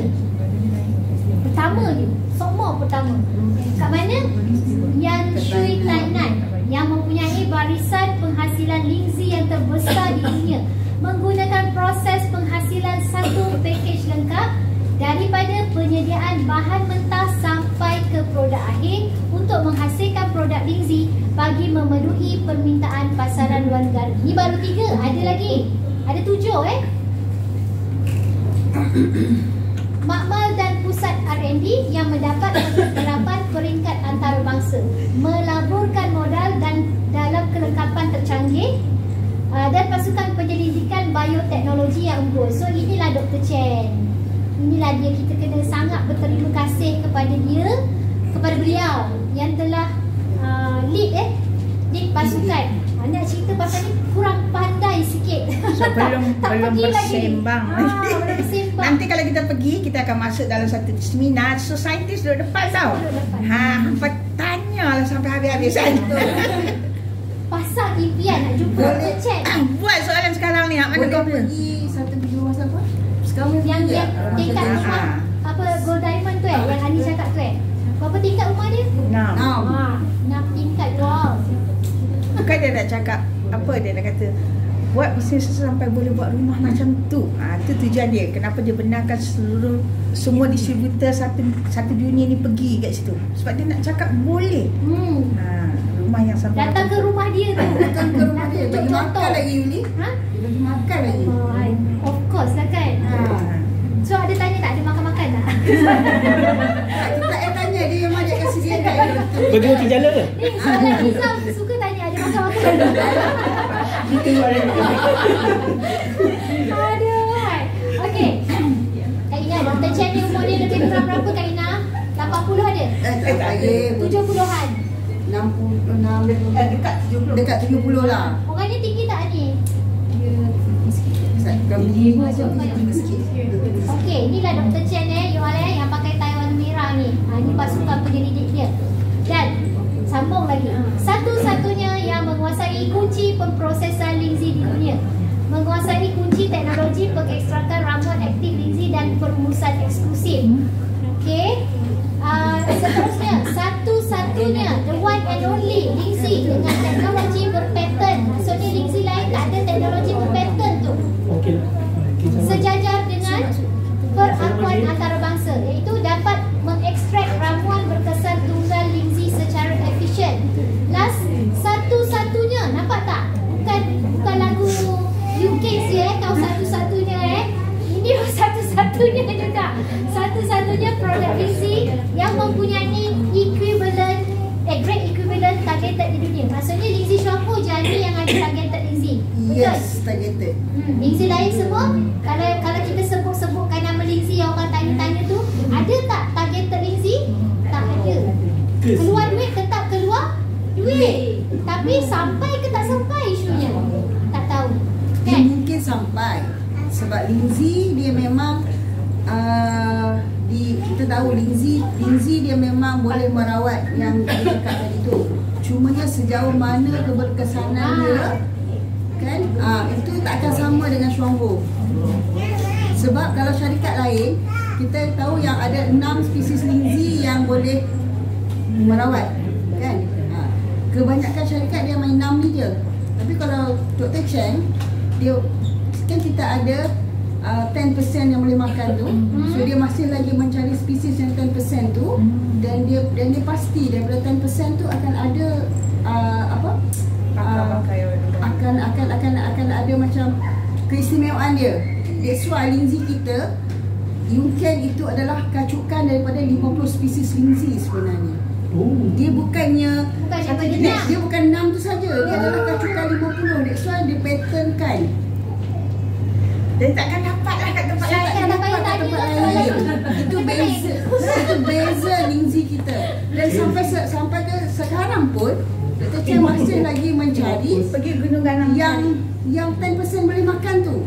Pertama je, semua pertama. Kat mana? Yang Shui Tainan, yang mempunyai barisan penghasilan Ling Zi yang terbesar di dunia, menggunakan proses penghasilan satu pakej lengkap daripada penyediaan bahan mentah sampai ke produk akhir untuk menghasilkan produk Ling Zi bagi memenuhi permintaan pasaran luar negara. Ini baru 3, ada lagi. Ada 7 Makmal dan pusat R&D yang mendapat penerapan peringkat antarabangsa, melaburkan modal dan dalam kelengkapan tercanggih dan pasukan penyelidikan bioteknologi yang unggul. So inilah Dr. Chen. Inilah dia, kita kena sangat berterima kasih kepada dia, kepada beliau yang telah lead pasukan. Nak cerita pasal ni kurang pandai sikit. So belum bersembang lagi. Nanti kalau kita pergi, kita akan masuk dalam satu seminar. So saintis duduk depan tau. Bertanya lah sampai habis-habis kan. Pasal impian nak jumpa Dr. Chen. Buat soalan sekarang ni, mana kau pergi satu video masa apa? Sekarang yang tingkat rumah apa Gold Diamond tu yang Ani cakap tu berapa tingkat rumah dia? 6 tingkat. Wow. Bukan dia nak cakap apa, dia nak kata buat bisnes sampai boleh buat rumah macam tu. Itu tujuan dia. Kenapa dia benarkan semua distributor satu dunia ni pergi kat situ. Sebab dia nak cakap boleh. Rumah yang sampai datang ke rumah dia tu. Datang ke rumah dia. Bagi makan lagi Yuli. Bagi makan lagi. Of course lah kan. So ada tanya tak ada makan-makan tak? Kita tanya dia memang dia kasi dia kat bagi roti jala ke? Ni soalan Rizal suka tanya ada makan-makan. Kita orang Aduh. Okey. Kak Ina, Dr. Chen ni umur dia lebih kurang berapa Kak Ina? 80 ada? 70-an. 66 dekat 70 lah. Orang ni tinggi tak ni? Okey, inilah Dr. Chen you all yang pakai Taiwan merah ni. Ini pasukan penyelidik dia. Dan sambung lagi. Satu-satunya yang menguasai kunci pemprosesan Ling Zi di dunia. Menguasai kunci teknologi pengekstrakan ramuan aktif Ling Zi dan perumusan eksklusif. Okey. Seterusnya, satu-satunya, the one and only Ling Zi dengan teknologi berpaten. Maksudnya Ling Zi lain tak ada teknologi berpaten tu. Sejajar dengan perakuan antarabangsa, iaitu dapat mengekstrak ramuan berkesan tunggal Ling Zi secara efisien. Last, satu-satunya, nampak tak? Bukan lagu Satu-satunya produk Lindsay yang mempunyai great equivalent targeted di dunia. Maksudnya Lindsay Shampoo jadi yang ada targeted Lindsay. Betul? Yes, targeted. Lindsay lain semua, kalau kita sebut-sebutkan nama Lindsay yang orang tanya-tanya tu, ada tak targeted Lindsay? Tak ada. Keluar duit, tetap keluar duit. Tapi sampai ke tak sampai isunya? Tak tahu. Dia Kan? mungkin sampai. Sebab Lindsay dia memang kita tahu Lindsay dia memang boleh merawat yang dia cakap tadi tu. Cumanya sejauh mana keberkesanan dia kan, itu tak akan sama dengan Shuanghu. Sebab kalau syarikat lain kita tahu yang ada 6 spesies Lindsay yang boleh merawat kan. Kebanyakan syarikat dia main 6 ni je. Tapi kalau Dr. Cheng, dia kan kita ada 10% yang boleh makan tu. So dia masih lagi mencari spesies yang 10% tu, dan dia pasti daripada 10% tu akan ada akan ada macam keistimewaan dia. That's why Lindsay kita, Yunken itu adalah kacukan daripada 50 spesies Lindsay sebenarnya. Dia bukannya dia bukan 6 tu saja, dia adalah kacukan 50. That's why dia patternkan. Dia takkan dapat lah kat tempat lain. Tak dapat kat tempat lain. Itu beza Lindsay kita. Dan sampai ke sekarang pun Dr. Chen masih lagi mencari Pergi Gunung Ganang yang 10% boleh makan tu.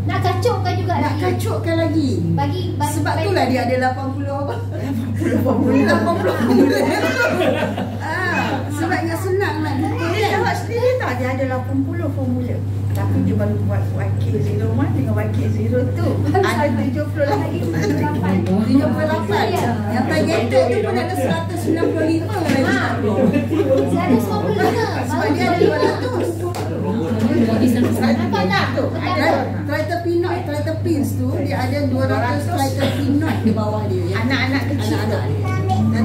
Nak kacukkan juga Nak lagi. kacukkan lagi. Bagi Sebab itulah dia ada 80 apa? 80 sebabnya senang nak Dia jawab sendiri tau, dia ada 80 formula. Tapi dia baru buat YK01 dengan YK02. Ada 70 lagi. 78. Yang targeted tu pun ada 195 lagi. 195. Sebab dia ada 200. Nampak tak? Tritopins tu dia ada 200 tritopinot di bawah dia ya. Anak-anak kecil.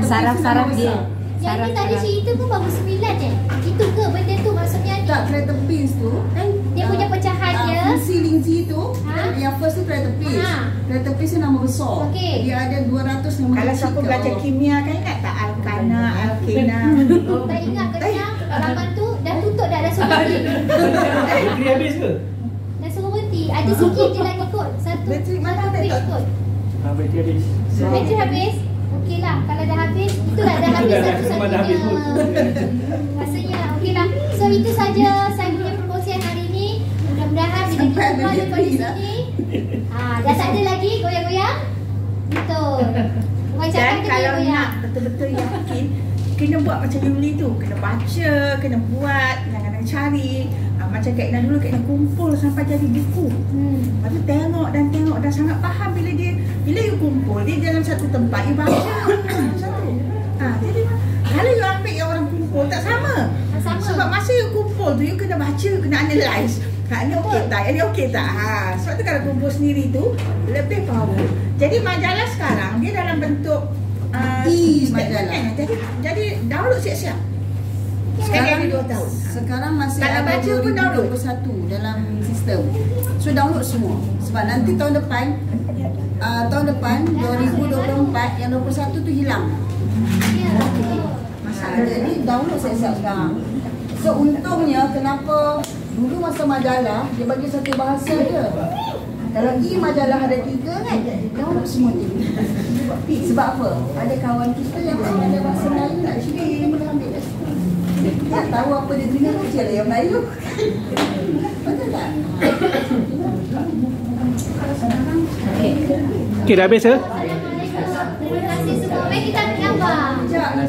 Saraf-saraf dia. Yang ni tadi cerita pun baru 9 je. Itu ke benda tu maksudnya ni? Tak, tritopins tu kan Dia punya pecahan dia. fungsi Lindsay tu yang first tu tritopins. Ha. Tritopins tu nama besar. Okey. Dia ada 200 nama Kalau siapa belajar kimia kan ingat tak? Alkana, alkena. Tak ingat kenyang. Laman tu dah tutup dah suruh berhenti. Bateri habis ke? Dah suruh berhenti. Ada sikit je lagi kot. Satu page kot. Bateri habis. Bateri habis. Okey lah. Kalau dah habis, itulah dah habis satu-satunya. Rasanya okey lah. So itu saja saya punya perkongsian hari ini. Mudah-mudahan bila kita keluar daripada sini, dah tak ada lagi goyang-goyang. Betul. Orang Dan cakap kena kalau goyang. nak betul-betul yakin, kena buat macam Yuli tu. Kena baca, kena buat, jangan cari. Macam Kak Ina dulu, Kak Ina kumpul sampai jadi buku. Lepas tu tengok dan sangat faham bila you kumpul, dia dalam satu tempat, you baca dalam satu. Jadi kalau you ambil yang orang kumpul, tak sama. Tak sama. Sebab masa you kumpul tu, you kena baca, kena analyse. Ini okey tak? Ini okey tak? Sebab tu kalau kumpul sendiri tu, lebih power. Jadi majalah sekarang, dia dalam bentuk majalah. Jadi download siap-siap. Sekarang 2 tahun. Sekarang masih Tak nak ada baca pun download. 2021 dalam sistem. So download semua. Sebab nanti tahun depan 2024 yang 21 tu hilang. Jadi download siap-siap sekarang. So untungnya kenapa dulu masa majalah dia bagi satu bahasa je. Kalau majalah ada 3 kan, download semua ni. Sebab apa? Ada kawan kita yang ada bahasa Melayu nak cerita, dia boleh ambil kat situ. Tak tahu apa dia dengar, kecil lah yang Melayu. Betul tak? Okey, dah habis ke? Terima kasih semua. Mari kita ambil gambar. Sekejap, nak